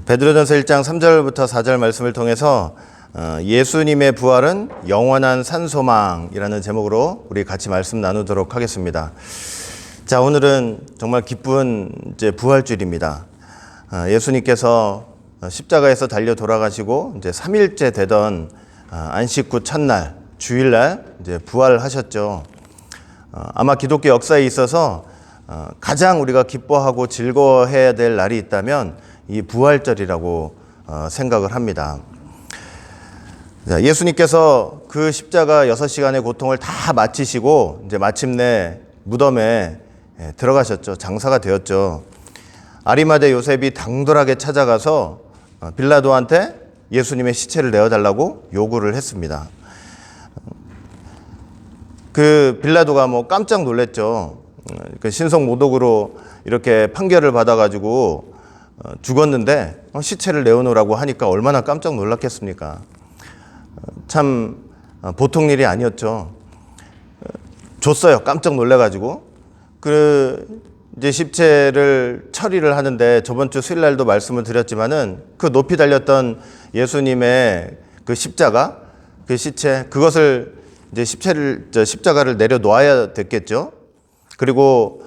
베드로전서 1장 3절부터 4절 말씀을 통해서 예수님의 부활은 영원한 산소망이라는 제목으로 우리 같이 말씀 나누도록 하겠습니다. 자, 오늘은 정말 기쁜 이제 부활주일입니다. 예수님께서 십자가에서 달려 돌아가시고 이제 3일째 되던 안식 후 첫날 주일날 이제 부활하셨죠. 아마 기독교 역사에 있어서 가장 우리가 기뻐하고 즐거워해야 될 날이 있다면 이 부활절이라고 생각을 합니다. 예수님께서 그 십자가 6시간의 고통을 다 마치시고 이제 마침내 무덤에 들어가셨죠. 장사가 되었죠. 아리마대 요셉이 당돌하게 찾아가서 빌라도한테 예수님의 시체를 내어달라고 요구를 했습니다. 그 빌라도가 깜짝 놀랐죠. 그 신성모독으로 이렇게 판결을 받아가지고 죽었는데 시체를 내어놓으라고 하니까 얼마나 깜짝 놀랐겠습니까? 참 보통 일이 아니었죠. 줬어요. 깜짝 놀래가지고. 이제 십체를 처리를 하는데 저번 주 수요일 날도 말씀을 드렸지만은 그 높이 달렸던 예수님의 그 십자가, 그 시체, 그것을 이제 십자가를 내려놓아야 됐겠죠. 그리고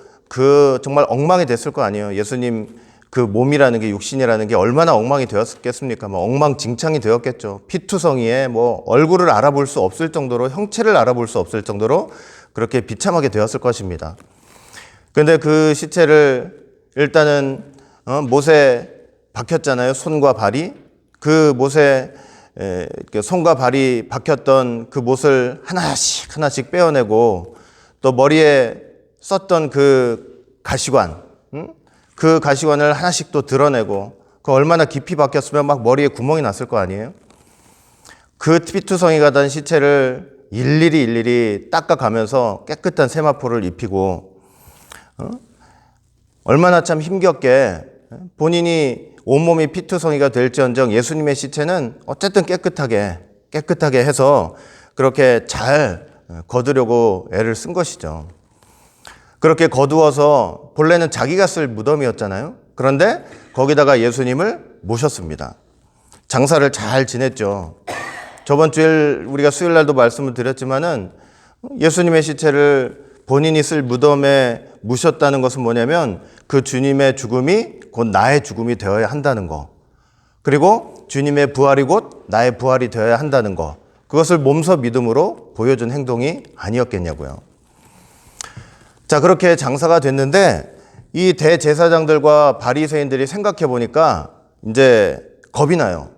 정말 엉망이 됐을 거 아니에요. 예수님 그 몸이라는 게, 육신이라는 게 얼마나 엉망이 되었겠습니까? 엉망진창이 되었겠죠. 피투성이에 얼굴을 알아볼 수 없을 정도로, 형체를 알아볼 수 없을 정도로 그렇게 비참하게 되었을 것입니다. 그런데 그 시체를 일단은 못에 박혔잖아요. 손과 발이. 그 못에 손과 발이 박혔던 그 못을 하나씩 빼어내고, 또 머리에 썼던 그 가시관, 그 가시관을 하나씩 또 드러내고, 그 얼마나 깊이 박혔으면 머리에 구멍이 났을 거 아니에요? 그 피투성이가 된 시체를 일일이 닦아가면서 깨끗한 세마포를 입히고, 얼마나 참 힘겹게 본인이 온몸이 피투성이가 될지언정 예수님의 시체는 어쨌든 깨끗하게 해서 그렇게 잘 거두려고 애를 쓴 것이죠. 그렇게 거두어서 본래는 자기가 쓸 무덤이었잖아요. 그런데 거기다가 예수님을 모셨습니다. 장사를 잘 지냈죠. 저번 주일 우리가 수요일 날도 말씀을 드렸지만은 예수님의 시체를 본인이 쓸 무덤에 묻혔다는 것은 뭐냐면 그 주님의 죽음이 곧 나의 죽음이 되어야 한다는 거. 그리고 주님의 부활이 곧 나의 부활이 되어야 한다는 거. 그것을 몸소 믿음으로 보여준 행동이 아니었겠냐고요. 자, 그렇게 장사가 됐는데 이 대제사장들과 바리새인들이 생각해 보니까 이제 겁이 나요.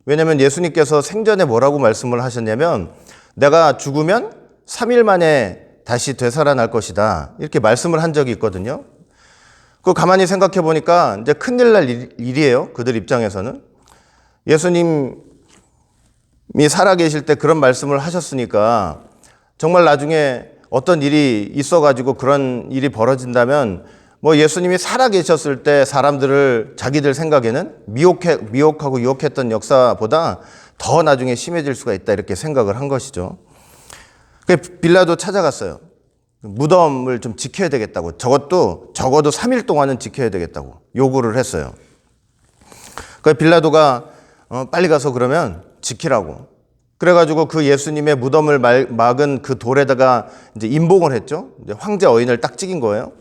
왜냐하면 예수님께서 생전에 뭐라고 말씀을 하셨냐면 내가 죽으면 3일 만에 다시 되살아날 것이다. 이렇게 말씀을 한 적이 있거든요. 그 가만히 생각해 보니까 이제 큰일 날 일이에요. 그들 입장에서는. 예수님이 살아계실 때 그런 말씀을 하셨으니까 정말 나중에 어떤 일이 있어가지고 그런 일이 벌어진다면 예수님이 살아계셨을 때 사람들을 자기들 생각에는 미혹하고 유혹했던 역사보다 더 나중에 심해질 수가 있다 이렇게 생각을 한 것이죠. 빌라도 찾아갔어요. 무덤을 좀 지켜야 되겠다고, 적어도 3일 동안은 지켜야 되겠다고 요구를 했어요. 빌라도가 빨리 가서 그러면 지키라고. 그래가지고 그 예수님의 무덤을 막은 그 돌에다가 이제 임봉을 했죠. 이제 황제 어인을 딱 찍은 거예요.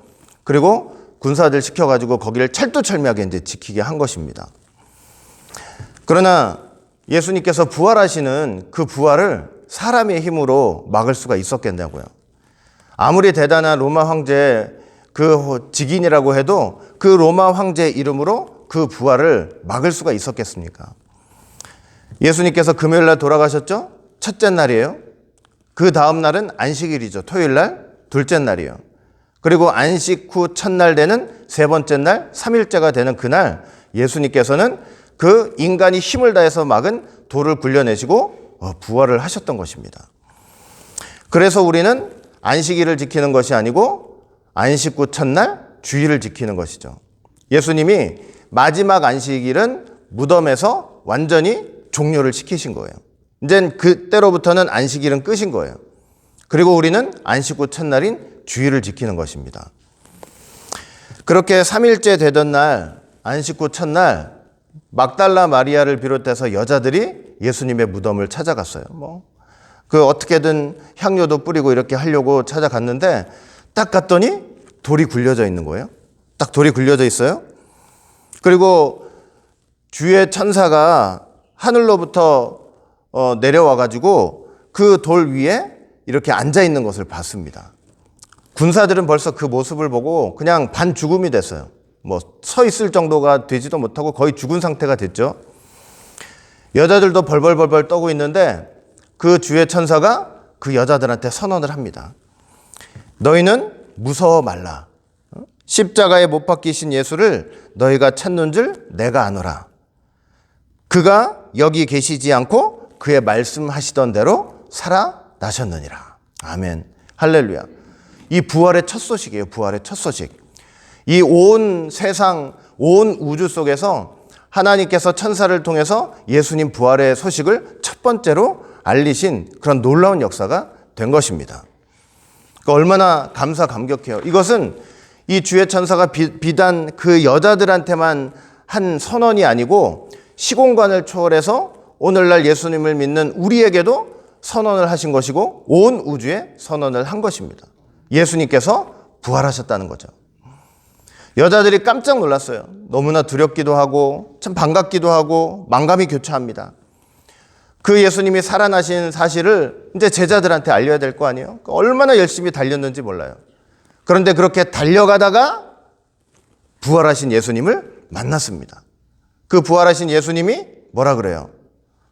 그리고 군사들 시켜가지고 거기를 철두철미하게 이제 지키게 한 것입니다. 그러나 예수님께서 부활하시는 그 부활을 사람의 힘으로 막을 수가 있었겠냐고요. 아무리 대단한 로마 황제 그 직인이라고 해도 그 로마 황제 이름으로 그 부활을 막을 수가 있었겠습니까? 예수님께서 금요일 날 돌아가셨죠? 첫째 날이에요. 그 다음 날은 안식일이죠. 토요일 날 둘째 날이에요. 그리고 안식 후 첫날 되는 세 번째 날 3일째가 되는 그날 예수님께서는 그 인간이 힘을 다해서 막은 돌을 굴려내시고 부활을 하셨던 것입니다. 그래서 우리는 안식일을 지키는 것이 아니고 안식 후 첫날 주일을 지키는 것이죠. 예수님이 마지막 안식일은 무덤에서 완전히 종료를 시키신 거예요. 이제 그때로부터는 안식일은 끝인 거예요. 그리고 우리는 안식 후 첫날인 주일을 지키는 것입니다. 그렇게 3일째 되던 날, 안식 후 첫날 막달라 마리아를 비롯해서 여자들이 예수님의 무덤을 찾아갔어요. 그 어떻게든 향료도 뿌리고 이렇게 하려고 찾아갔는데 딱 갔더니 돌이 굴려져 있는 거예요. 딱 돌이 굴려져 있어요. 그리고 주의 천사가 하늘로부터 내려와 가지고 그 돌 위에 이렇게 앉아 있는 것을 봤습니다. 군사들은 벌써 그 모습을 보고 그냥 반 죽음이 됐어요. 서 있을 정도가 되지도 못하고 거의 죽은 상태가 됐죠. 여자들도 벌벌벌벌 떠고 있는데 그 주의 천사가 그 여자들한테 선언을 합니다. 너희는 무서워 말라. 십자가에 못 박히신 예수를 너희가 찾는 줄 내가 아노라. 그가 여기 계시지 않고 그의 말씀하시던 대로 살아나셨느니라. 아멘. 할렐루야. 이 부활의 첫 소식이에요. 부활의 첫 소식. 이 온 세상, 온 우주 속에서 하나님께서 천사를 통해서 예수님 부활의 소식을 첫 번째로 알리신 그런 놀라운 역사가 된 것입니다. 그러니까 얼마나 감사감격해요. 이것은 이 주의 천사가 비단 그 여자들한테만 한 선언이 아니고 시공간을 초월해서 오늘날 예수님을 믿는 우리에게도 선언을 하신 것이고 온 우주에 선언을 한 것입니다. 예수님께서 부활하셨다는 거죠. 여자들이 깜짝 놀랐어요. 너무나 두렵기도 하고 참 반갑기도 하고 만감이 교차합니다. 그 예수님이 살아나신 사실을 이제 제자들한테 알려야 될 거 아니에요? 얼마나 열심히 달렸는지 몰라요. 그런데 그렇게 달려가다가 부활하신 예수님을 만났습니다. 그 부활하신 예수님이 뭐라 그래요?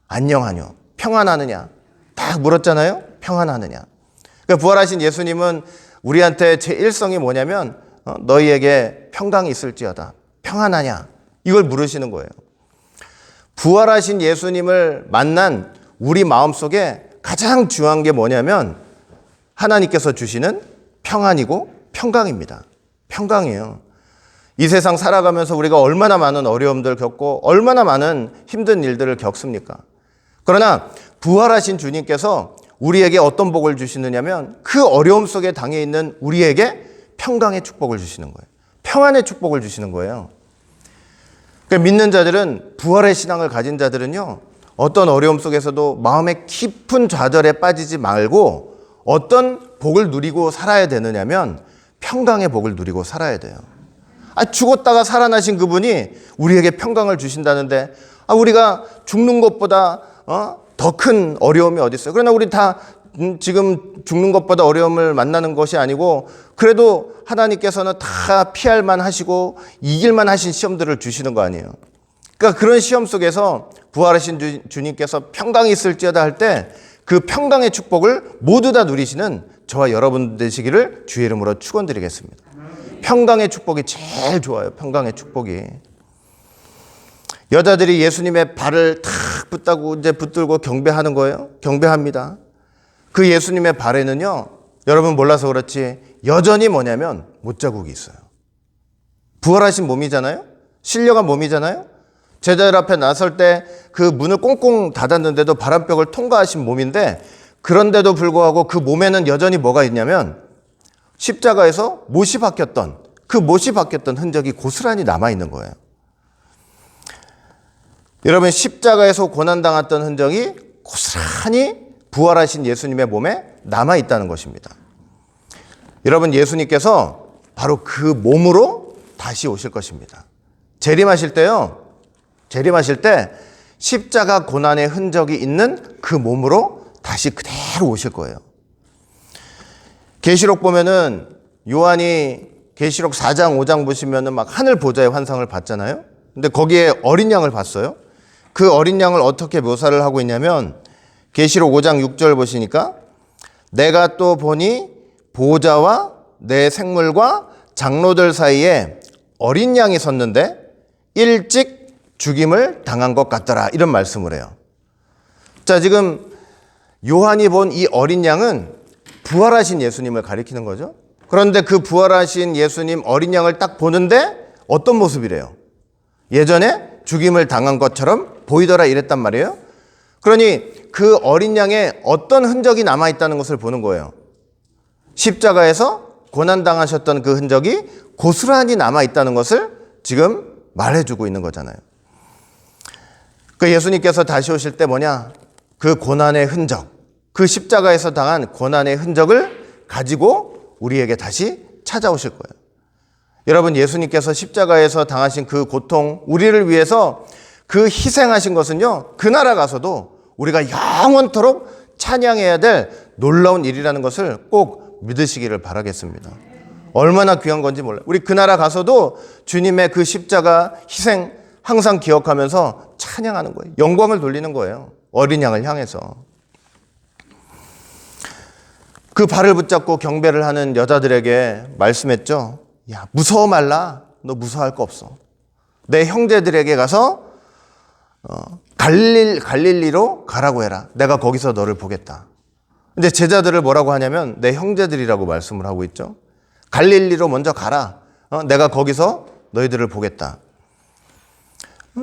안녕하뇨? 평안하느냐? 딱 물었잖아요? 평안하느냐? 그러니까 부활하신 예수님은 우리한테 제1성이 뭐냐면 너희에게 평강이 있을지어다. 평안하냐? 이걸 물으시는 거예요. 부활하신 예수님을 만난 우리 마음속에 가장 중요한 게 뭐냐면 하나님께서 주시는 평안이고 평강입니다. 평강이에요. 이 세상 살아가면서 우리가 얼마나 많은 어려움들 겪고 얼마나 많은 힘든 일들을 겪습니까? 그러나 부활하신 주님께서 우리에게 어떤 복을 주시느냐면 그 어려움 속에 당해 있는 우리에게 평강의 축복을 주시는 거예요. 평안의 축복을 주시는 거예요. 그러니까 믿는 자들은, 부활의 신앙을 가진 자들은요, 어떤 어려움 속에서도 마음의 깊은 좌절에 빠지지 말고 어떤 복을 누리고 살아야 되느냐면 평강의 복을 누리고 살아야 돼요. 죽었다가 살아나신 그분이 우리에게 평강을 주신다는데 우리가 죽는 것보다 더 큰 어려움이 어디 있어요? 그러나 우리 다 지금 죽는 것보다 어려움을 만나는 것이 아니고 그래도 하나님께서는 다 피할만 하시고 이길만 하신 시험들을 주시는 거 아니에요. 그러니까 그런 시험 속에서 부활하신 주님께서 평강이 있을지어다 할 때 그 평강의 축복을 모두 다 누리시는 저와 여러분 되시기를 주의 이름으로 축원드리겠습니다. 평강의 축복이 제일 좋아요. 평강의 축복이. 여자들이 예수님의 발을 탁 붙다고 이제 붙들고 경배하는 거예요. 경배합니다. 그 예수님의 발에는요, 여러분 몰라서 그렇지 여전히 뭐냐면 못자국이 있어요. 부활하신 몸이잖아요. 신령한 몸이잖아요. 제자들 앞에 나설 때 그 문을 꽁꽁 닫았는데도 바람벽을 통과하신 몸인데 그런데도 불구하고 그 몸에는 여전히 뭐가 있냐면 십자가에서 못이 박혔던 그 못이 박혔던 흔적이 고스란히 남아있는 거예요. 여러분 십자가에서 고난당했던 흔적이 고스란히 부활하신 예수님의 몸에 남아있다는 것입니다. 여러분 예수님께서 바로 그 몸으로 다시 오실 것입니다. 재림하실 때요. 재림하실 때 십자가 고난의 흔적이 있는 그 몸으로 다시 그대로 오실 거예요. 계시록 보면은 요한이 계시록 4장 5장 보시면은 막 하늘 보좌의 환상을 봤잖아요. 근데 거기에 어린 양을 봤어요. 그 어린 양을 어떻게 묘사를 하고 있냐면 계시록 5장 6절 보시니까 내가 또 보니 보좌와 내 생물과 장로들 사이에 어린 양이 섰는데 일찍 죽임을 당한 것 같더라. 이런 말씀을 해요. 자, 지금 요한이 본 이 어린 양은 부활하신 예수님을 가리키는 거죠. 그런데 그 부활하신 예수님 어린 양을 딱 보는데 어떤 모습이래요? 예전에 죽임을 당한 것처럼 보이더라 이랬단 말이에요. 그러니 그 어린 양에 어떤 흔적이 남아있다는 것을 보는 거예요. 십자가에서 고난당하셨던 그 흔적이 고스란히 남아있다는 것을 지금 말해주고 있는 거잖아요. 그 예수님께서 다시 오실 때 뭐냐? 그 고난의 흔적, 그 십자가에서 당한 고난의 흔적을 가지고 우리에게 다시 찾아오실 거예요. 여러분, 예수님께서 십자가에서 당하신 그 고통, 우리를 위해서 그 희생하신 것은요, 그 나라 가서도 우리가 영원토록 찬양해야 될 놀라운 일이라는 것을 꼭 믿으시기를 바라겠습니다. 얼마나 귀한 건지 몰라요. 우리 그 나라 가서도 주님의 그 십자가 희생 항상 기억하면서 찬양하는 거예요. 영광을 돌리는 거예요. 어린 양을 향해서. 그 발을 붙잡고 경배를 하는 여자들에게 말씀했죠. 야, 무서워 말라. 너 무서워할 거 없어. 내 형제들에게 가서 갈릴리로 가라고 해라. 내가 거기서 너를 보겠다. 근데 제자들을 뭐라고 하냐면 내 형제들이라고 말씀을 하고 있죠. 갈릴리로 먼저 가라. 내가 거기서 너희들을 보겠다.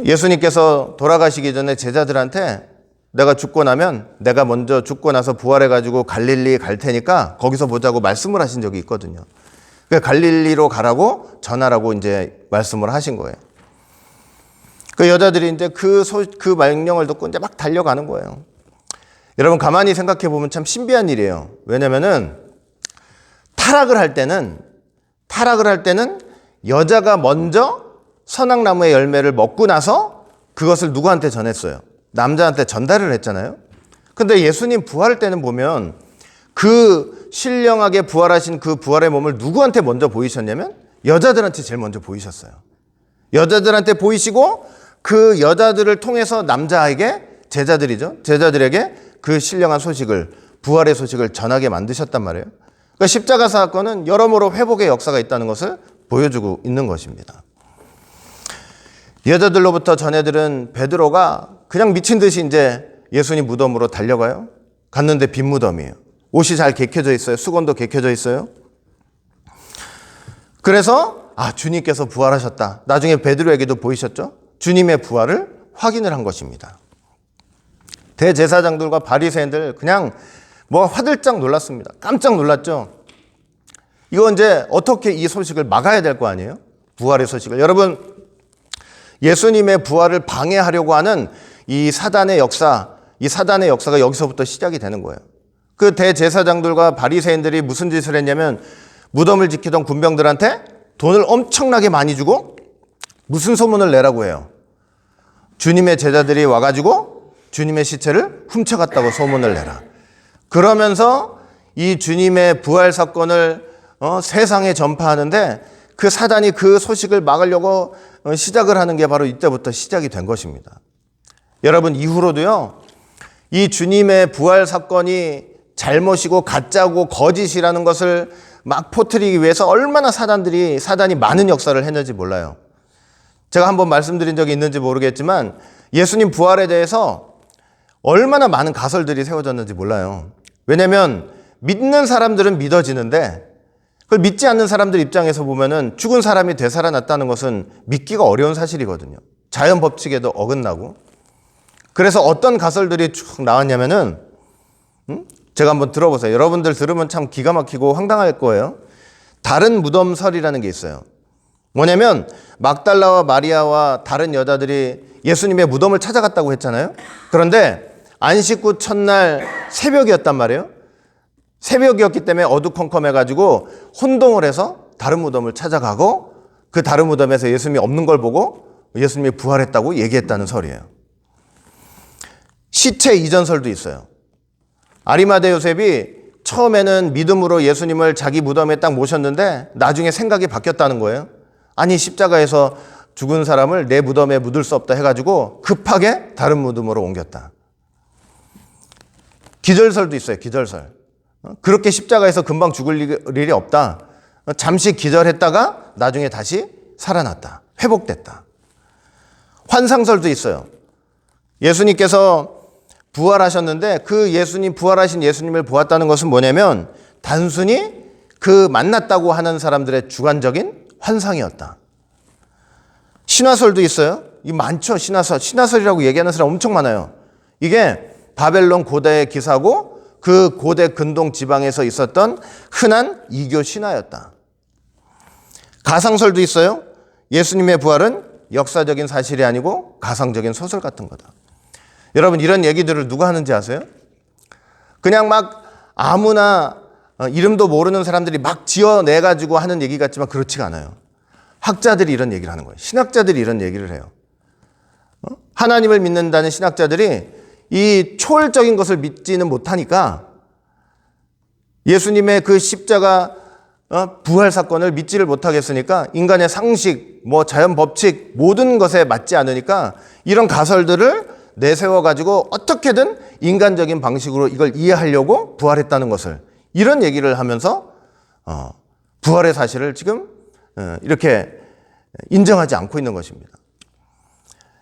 예수님께서 돌아가시기 전에 제자들한테 내가 죽고 나면 내가 먼저 죽고 나서 부활해가지고 갈릴리 갈 테니까 거기서 보자고 말씀을 하신 적이 있거든요. 그러니까 갈릴리로 가라고 전하라고 이제 말씀을 하신 거예요. 그 여자들이 이제 그 명령을 듣고 이제 막 달려가는 거예요. 여러분, 가만히 생각해 보면 참 신비한 일이에요. 왜냐면은 타락을 할 때는 여자가 먼저 선악나무의 열매를 먹고 나서 그것을 누구한테 전했어요? 남자한테 전달을 했잖아요. 근데 예수님 부활할 때는 보면 그 신령하게 부활하신 그 부활의 몸을 누구한테 먼저 보이셨냐면 여자들한테 제일 먼저 보이셨어요. 여자들한테 보이시고 그 여자들을 통해서 남자에게 제자들에게 그 신령한 소식을, 부활의 소식을 전하게 만드셨단 말이에요. 그러니까 십자가 사건은 여러모로 회복의 역사가 있다는 것을 보여주고 있는 것입니다. 여자들로부터 전해들은 베드로가 그냥 미친 듯이 이제 예수님 무덤으로 달려가요. 갔는데 빈 무덤이에요. 옷이 잘 개켜져 있어요. 수건도 개켜져 있어요. 그래서 주님께서 부활하셨다. 나중에 베드로에게도 보이셨죠? 주님의 부활을 확인을 한 것입니다. 대제사장들과 바리새인들 그냥 화들짝 놀랐습니다. 깜짝 놀랐죠. 이거 이제 어떻게 이 소식을 막아야 될 거 아니에요? 부활의 소식을. 여러분, 예수님의 부활을 방해하려고 하는 이 사단의 역사가 여기서부터 시작이 되는 거예요. 그 대제사장들과 바리새인들이 무슨 짓을 했냐면 무덤을 지키던 군병들한테 돈을 엄청나게 많이 주고 무슨 소문을 내라고 해요? 주님의 제자들이 와가지고 주님의 시체를 훔쳐갔다고 소문을 내라. 그러면서 이 주님의 부활 사건을 세상에 전파하는데 그 사단이 그 소식을 막으려고 시작을 하는 게 바로 이때부터 시작이 된 것입니다. 여러분, 이후로도요, 이 주님의 부활 사건이 잘못이고 가짜고 거짓이라는 것을 막 퍼뜨리기 위해서 얼마나 사단이 많은 역사를 했는지 몰라요. 제가 한번 말씀드린 적이 있는지 모르겠지만 예수님 부활에 대해서 얼마나 많은 가설들이 세워졌는지 몰라요. 왜냐하면 믿는 사람들은 믿어지는데 그걸 믿지 않는 사람들 입장에서 보면은 죽은 사람이 되살아났다는 것은 믿기가 어려운 사실이거든요. 자연 법칙에도 어긋나고. 그래서 어떤 가설들이 쭉 나왔냐면은 제가 한번 들어보세요. 여러분들 들으면 참 기가 막히고 황당할 거예요. 다른 무덤설이라는 게 있어요. 뭐냐면 막달라와 마리아와 다른 여자들이 예수님의 무덤을 찾아갔다고 했잖아요. 그런데 안식 후 첫날 새벽이었단 말이에요. 새벽이었기 때문에 어두컴컴해가지고 혼동을 해서 다른 무덤을 찾아가고 그 다른 무덤에서 예수님이 없는 걸 보고 예수님이 부활했다고 얘기했다는 설이에요. 시체 이전설도 있어요. 아리마대 요셉이 처음에는 믿음으로 예수님을 자기 무덤에 딱 모셨는데 나중에 생각이 바뀌었다는 거예요. 아니, 십자가에서 죽은 사람을 내 무덤에 묻을 수 없다 해가지고 급하게 다른 무덤으로 옮겼다. 기절설도 있어요. 기절설. 그렇게 십자가에서 금방 죽을 일이 없다. 잠시 기절했다가 나중에 다시 살아났다. 회복됐다. 환상설도 있어요. 예수님께서 부활하셨는데 그 부활하신 예수님을 보았다는 것은 뭐냐면 단순히 그 만났다고 하는 사람들의 주관적인 환상이었다. 신화설도 있어요. 이 많죠. 신화설이라고 얘기하는 사람 엄청 많아요. 이게 바벨론 고대의 기사고 그 고대 근동 지방에서 있었던 흔한 이교 신화였다. 가상설도 있어요. 예수님의 부활은 역사적인 사실이 아니고 가상적인 소설 같은 거다. 여러분, 이런 얘기들을 누가 하는지 아세요? 그냥 막 아무나 이름도 모르는 사람들이 막 지어내가지고 하는 얘기 같지만 그렇지가 않아요. 학자들이 이런 얘기를 하는 거예요. 신학자들이 이런 얘기를 해요. 하나님을 믿는다는 신학자들이 이 초월적인 것을 믿지는 못하니까 예수님의 그 십자가 부활 사건을 믿지를 못하겠으니까 인간의 상식, 자연 법칙 모든 것에 맞지 않으니까 이런 가설들을 내세워가지고 어떻게든 인간적인 방식으로 이걸 이해하려고 부활했다는 것을, 이런 얘기를 하면서 부활의 사실을 지금 이렇게 인정하지 않고 있는 것입니다.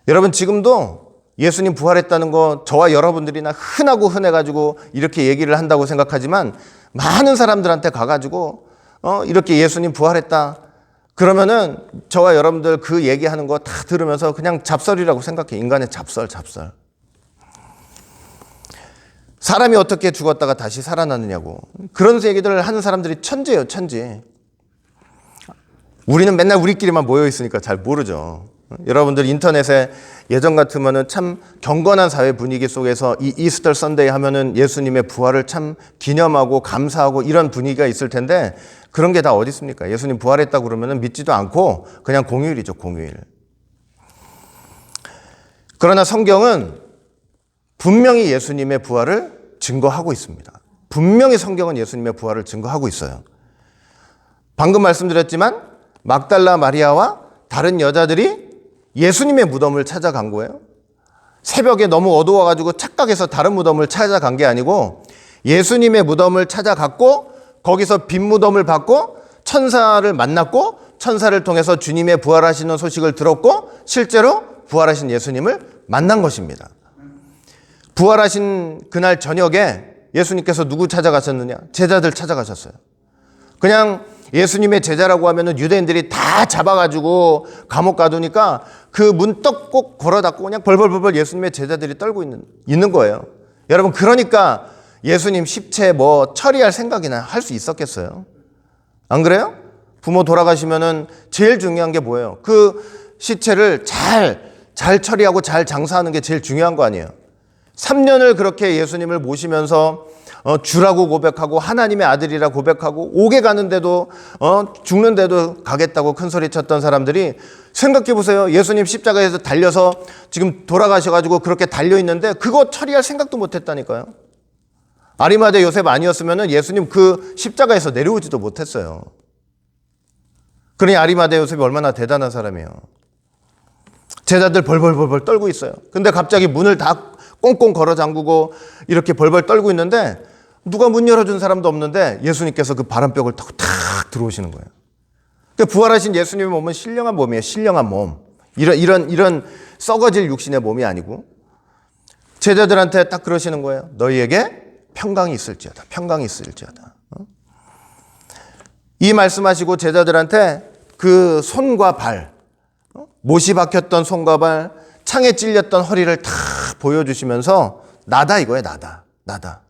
여러분, 지금도 예수님 부활했다는 거 저와 여러분들이나 흔하고 흔해가지고 이렇게 얘기를 한다고 생각하지만 많은 사람들한테 가가지고 이렇게 예수님 부활했다 그러면은 저와 여러분들 그 얘기하는 거 다 들으면서 그냥 잡설이라고 생각해. 인간의 잡설. 사람이 어떻게 죽었다가 다시 살아나느냐고. 그런 얘기들을 하는 사람들이 천재예요, 천재. 우리는 맨날 우리끼리만 모여 있으니까 잘 모르죠. 여러분들 인터넷에 예전 같으면은 참 경건한 사회 분위기 속에서 이 이스터 선데이 하면은 예수님의 부활을 참 기념하고 감사하고 이런 분위기가 있을 텐데 그런 게 다 어디 있습니까? 예수님 부활했다고 그러면은 믿지도 않고 그냥 공휴일이죠, 공휴일. 그러나 성경은 분명히 예수님의 부활을 증거하고 있습니다. 분명히 성경은 예수님의 부활을 증거하고 있어요. 방금 말씀드렸지만 막달라 마리아와 다른 여자들이 예수님의 무덤을 찾아간 거예요. 새벽에 너무 어두워가지고 착각해서 다른 무덤을 찾아간 게 아니고 예수님의 무덤을 찾아갔고 거기서 빈 무덤을 받고 천사를 만났고 천사를 통해서 주님의 부활하시는 소식을 들었고 실제로 부활하신 예수님을 만난 것입니다. 부활하신 그날 저녁에 예수님께서 누구 찾아가셨느냐? 제자들 찾아가셨어요. 그냥 예수님의 제자라고 하면은 유대인들이 다 잡아가지고 감옥 가두니까 그 문 떡 꼭 걸어 닫고 그냥 벌벌벌벌 예수님의 제자들이 떨고 있는 거예요. 여러분, 그러니까 예수님 십체 처리할 생각이나 할 수 있었겠어요? 안 그래요? 부모 돌아가시면은 제일 중요한 게 뭐예요? 그 시체를 잘 처리하고 잘 장사하는 게 제일 중요한 거 아니에요? 3년을 그렇게 예수님을 모시면서 주라고 고백하고 하나님의 아들이라 고백하고 옥에 가는데도 죽는데도 가겠다고 큰 소리 쳤던 사람들이 생각해 보세요. 예수님 십자가에서 달려서 지금 돌아가셔가지고 그렇게 달려있는데 그거 처리할 생각도 못했다니까요. 아리마대 요셉 아니었으면 예수님 그 십자가에서 내려오지도 못했어요. 그러니 아리마대 요셉이 얼마나 대단한 사람이에요. 제자들 벌벌벌벌 떨고 있어요. 근데 갑자기 문을 다 꽁꽁 걸어 잠그고 이렇게 벌벌 떨고 있는데 누가 문 열어준 사람도 없는데 예수님께서 그 바람벽을 타고 탁 들어오시는 거예요. 그러니까 부활하신 예수님의 몸은 신령한 몸이에요. 신령한 몸. 이런 썩어질 육신의 몸이 아니고 제자들한테 딱 그러시는 거예요. 너희에게 평강이 있을지어다. 평강이 있을지어다. 이 말씀하시고 제자들한테 그 손과 발, 못이 박혔던 손과 발, 창에 찔렸던 허리를 다 보여주시면서 나다 이거예요. 나다.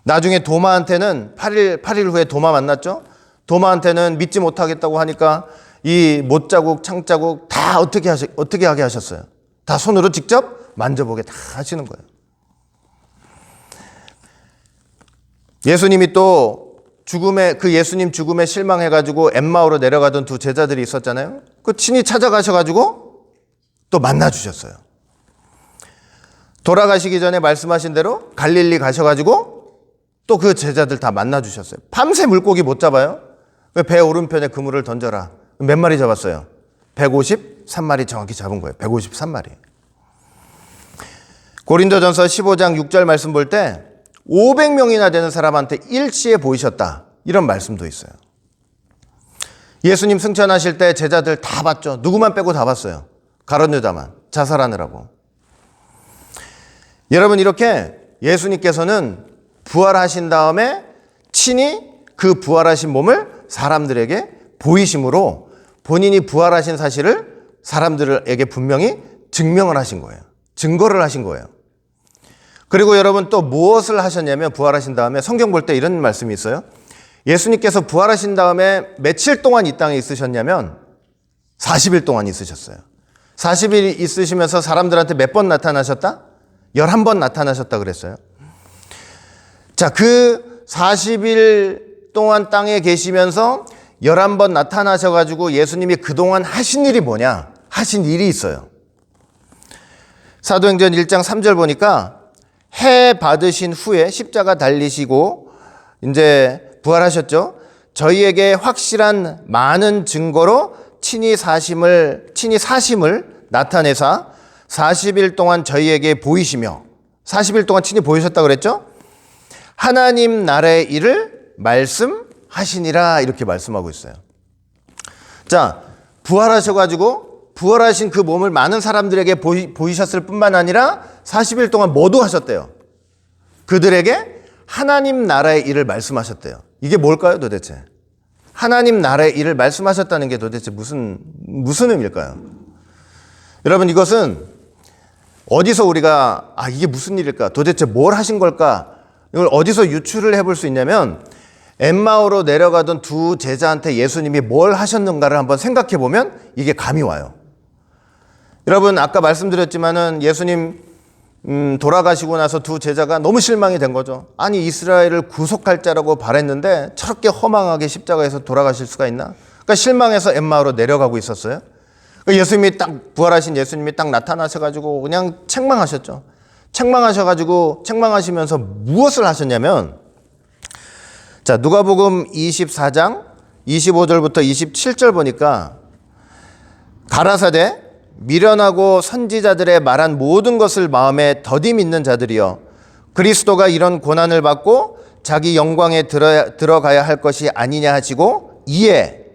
나중에 도마한테는 8일 후에 도마 만났죠. 도마한테는 믿지 못하겠다고 하니까 이 못자국, 창자국 다 어떻게 하게 하셨어요? 다 손으로 직접 만져보게 다 하시는 거예요. 예수님이 또 예수님 죽음에 실망해가지고 엠마오로 내려가던 두 제자들이 있었잖아요. 그 친히 찾아가셔가지고 또 만나주셨어요. 돌아가시기 전에 말씀하신 대로 갈릴리 가셔가지고 또 그 제자들 다 만나주셨어요. 밤새 물고기 못 잡아요. 배 오른편에 그물을 던져라. 몇 마리 잡았어요? 153마리 정확히 잡은 거예요. 153마리. 고린도전서 15장 6절 말씀 볼 때 500명이나 되는 사람한테 일시에 보이셨다. 이런 말씀도 있어요. 예수님 승천하실 때 제자들 다 봤죠. 누구만 빼고 다 봤어요. 가룟 유다만 자살하느라고. 여러분, 이렇게 예수님께서는 부활하신 다음에 친히 그 부활하신 몸을 사람들에게 보이심으로 본인이 부활하신 사실을 사람들에게 분명히 증명을 하신 거예요. 증거를 하신 거예요. 그리고 여러분 또 무엇을 하셨냐면 부활하신 다음에 성경 볼 때 이런 말씀이 있어요. 예수님께서 부활하신 다음에 며칠 동안 이 땅에 있으셨냐면 40일 동안 있으셨어요. 40일 있으시면서 사람들한테 몇 번 나타나셨다? 11번 나타나셨다 그랬어요. 자, 그 40일 동안 땅에 계시면서 11번 나타나셔가지고 예수님이 그동안 하신 일이 뭐냐? 하신 일이 있어요. 사도행전 1장 3절 보니까 해 받으신 후에 십자가 달리시고 이제 부활하셨죠. 저희에게 확실한 많은 증거로 친히 사심을 나타내사 40일 동안 저희에게 보이시며 40일 동안 친히 보이셨다고 그랬죠. 하나님 나라의 일을 말씀하시니라 이렇게 말씀하고 있어요. 자, 부활하셔가지고 부활하신 그 몸을 많은 사람들에게 보이셨을 뿐만 아니라 40일 동안 뭐도 하셨대요. 그들에게 하나님 나라의 일을 말씀하셨대요. 이게 뭘까요 도대체? 하나님 나라의 일을 말씀하셨다는 게 도대체 무슨 의미일까요? 여러분, 이것은 어디서 우리가 이게 무슨 일일까? 도대체 뭘 하신 걸까? 이걸 어디서 유추를 해볼 수 있냐면 엠마오로 내려가던 두 제자한테 예수님이 뭘 하셨는가를 한번 생각해 보면 이게 감이 와요. 여러분, 아까 말씀드렸지만은 예수님 돌아가시고 나서 두 제자가 너무 실망이 된 거죠. 아니, 이스라엘을 구속할 자라고 바랬는데 저렇게 허망하게 십자가에서 돌아가실 수가 있나? 그러니까 실망해서 엠마오로 내려가고 있었어요. 예수님이 딱 부활하신 예수님이 딱 나타나셔가지고 그냥 책망하셨죠. 책망하시면서 무엇을 하셨냐면, 자, 누가복음 24장 25절부터 27절 보니까 가라사대 미련하고 선지자들의 말한 모든 것을 마음에 더디 믿는 자들이여, 그리스도가 이런 고난을 받고 자기 영광에 들어가야 할 것이 아니냐 하시고 이에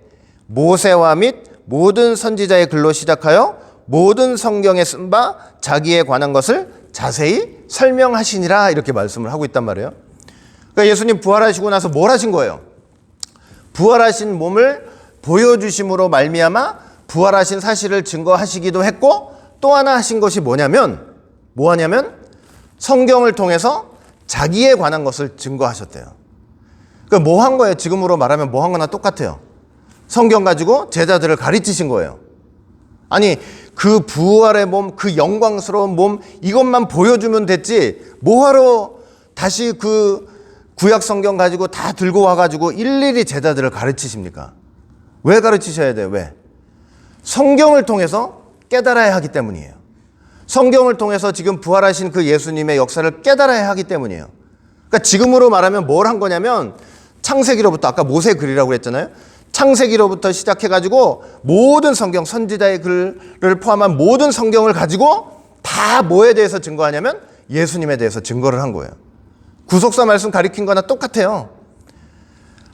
모세와 및 모든 선지자의 글로 시작하여 모든 성경에 쓴 바 자기에 관한 것을 자세히 설명하시니라 이렇게 말씀을 하고 있단 말이에요. 그러니까 예수님 부활하시고 나서 뭘 하신 거예요? 부활하신 몸을 보여주심으로 말미암아 부활하신 사실을 증거하시기도 했고, 또 하나 하신 것이 뭐냐면 성경을 통해서 자기에 관한 것을 증거하셨대요. 그러니까 뭐 한 거예요? 지금으로 말하면 뭐 한 거나 똑같아요. 성경 가지고 제자들을 가르치신 거예요. 아니, 그 부활의 몸, 그 영광스러운 몸, 이것만 보여주면 됐지 뭐하러 다시 그 구약 성경 가지고 다 들고 와가지고 일일이 제자들을 가르치십니까? 왜 가르치셔야 돼요? 왜? 성경을 통해서 깨달아야 하기 때문이에요. 성경을 통해서 지금 부활하신 그 예수님의 역사를 깨달아야 하기 때문이에요. 그러니까 지금으로 말하면 뭘 한 거냐면 창세기로부터, 아까 모세 글이라고 그랬잖아요. 창세기로부터 시작해가지고 모든 성경, 선지자의 글을 포함한 모든 성경을 가지고 다 뭐에 대해서 증거하냐면 예수님에 대해서 증거를 한 거예요. 구속사 말씀 가리킨 거나 똑같아요.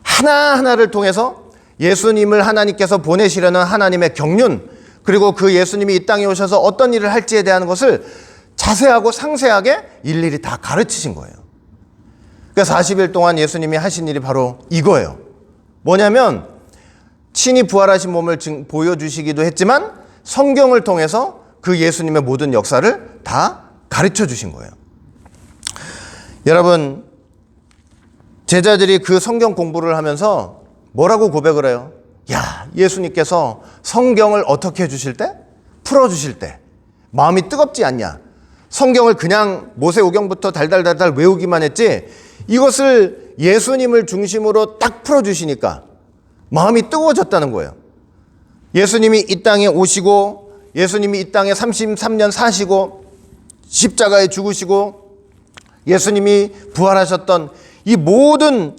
하나하나를 통해서 예수님을 하나님께서 보내시려는 하나님의 경륜, 그리고 그 예수님이 이 땅에 오셔서 어떤 일을 할지에 대한 것을 자세하고 상세하게 일일이 다 가르치신 거예요. 그러니까 40일 동안 예수님이 하신 일이 바로 이거예요. 뭐냐면 친히 부활하신 몸을 보여주시기도 했지만 성경을 통해서 그 예수님의 모든 역사를 다 가르쳐 주신 거예요. 여러분, 제자들이 그 성경 공부를 하면서 뭐라고 고백을 해요? 야, 예수님께서 성경을 어떻게 해주실 때? 풀어주실 때 마음이 뜨겁지 않냐? 성경을 그냥 모세오경부터 달달달달 외우기만 했지 이것을 예수님을 중심으로 딱 풀어주시니까 마음이 뜨거워졌다는 거예요. 예수님이 이 땅에 오시고 예수님이 이 땅에 33년 사시고 십자가에 죽으시고 예수님이 부활하셨던 이 모든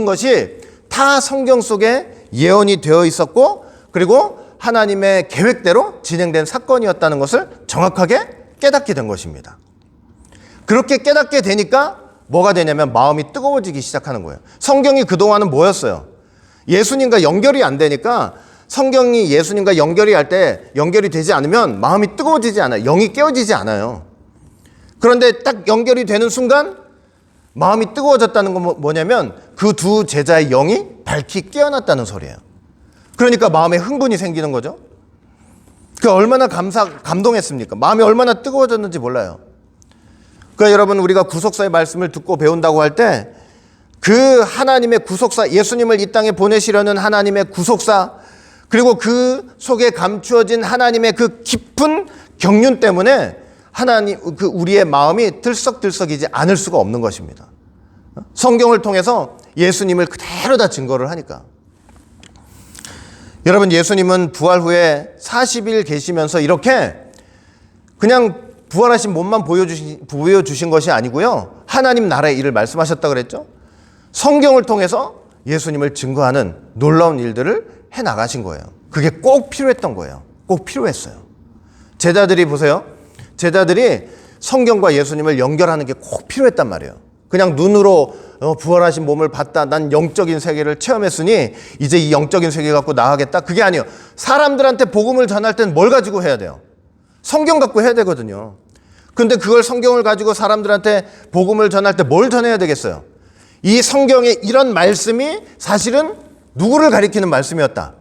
것이 다 성경 속에 예언이 되어 있었고, 그리고 하나님의 계획대로 진행된 사건이었다는 것을 정확하게 깨닫게 된 것입니다. 그렇게 깨닫게 되니까 뭐가 되냐면 마음이 뜨거워지기 시작하는 거예요. 성경이 그동안은 뭐였어요? 예수님과 연결이 안 되니까 성경이 예수님과 연결이 되지 않으면 마음이 뜨거워지지 않아요. 영이 깨어지지 않아요. 그런데 딱 연결이 되는 순간 마음이 뜨거워졌다는 건 뭐냐면 그 두 제자의 영이 밝히 깨어났다는 소리예요. 그러니까 마음에 흥분이 생기는 거죠. 그 얼마나 감동했습니까? 마음이 얼마나 뜨거워졌는지 몰라요. 그러니까 여러분, 우리가 구속사의 말씀을 듣고 배운다고 할 때 그 하나님의 구속사, 예수님을 이 땅에 보내시려는 하나님의 구속사, 그리고 그 속에 감추어진 하나님의 그 깊은 경륜 때문에 하나님, 우리의 마음이 들썩들썩이지 않을 수가 없는 것입니다. 성경을 통해서 예수님을 그대로 다 증거를 하니까. 여러분, 예수님은 부활 후에 40일 계시면서 이렇게 그냥 부활하신 몸만 보여주신 것이 아니고요. 하나님 나라의 일을 말씀하셨다 그랬죠. 성경을 통해서 예수님을 증거하는 놀라운 일들을 해나가신 거예요. 그게 꼭 필요했던 거예요. 꼭 필요했어요. 제자들이 보세요. 제자들이 성경과 예수님을 연결하는 게 꼭 필요했단 말이에요. 그냥 눈으로 부활하신 몸을 봤다. 난 영적인 세계를 체험했으니 이제 이 영적인 세계 갖고 나가겠다. 그게 아니에요. 사람들한테 복음을 전할 땐 뭘 가지고 해야 돼요? 성경 갖고 해야 되거든요. 근데 그걸 성경을 가지고 사람들한테 복음을 전할 때 뭘 전해야 되겠어요? 이 성경의 이런 말씀이 사실은 누구를 가리키는 말씀이었다.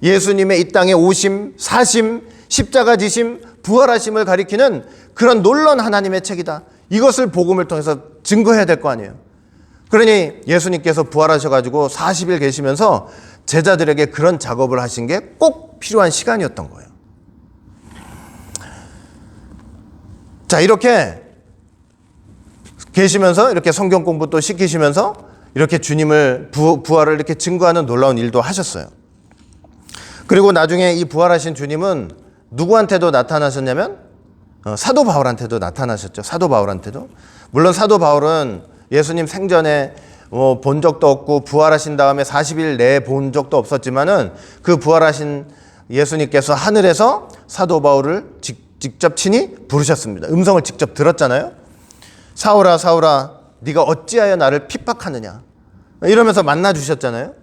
예수님의 이 땅에 오심, 사심, 십자가 지심, 부활하심을 가리키는 그런 놀라운 하나님의 책이다. 이것을 복음을 통해서 증거해야 될 거 아니에요. 그러니 예수님께서 부활하셔가지고 40일 계시면서 제자들에게 그런 작업을 하신 게 꼭 필요한 시간이었던 거예요. 자, 이렇게 계시면서 이렇게 성경 공부 또 시키시면서 이렇게 주님을 부활을 이렇게 증거하는 놀라운 일도 하셨어요. 그리고 나중에 이 부활하신 주님은 누구한테도 나타나셨냐면 사도 바울한테도 나타나셨죠. 사도 바울한테도. 물론 사도 바울은 예수님 생전에 본 적도 없고 부활하신 다음에 40일 내에 본 적도 없었지만은 그 부활하신 예수님께서 하늘에서 사도 바울을 직접 친히 부르셨습니다. 음성을 직접 들었잖아요. 사울아 사울아 네가 어찌하여 나를 핍박하느냐 이러면서 만나 주셨잖아요.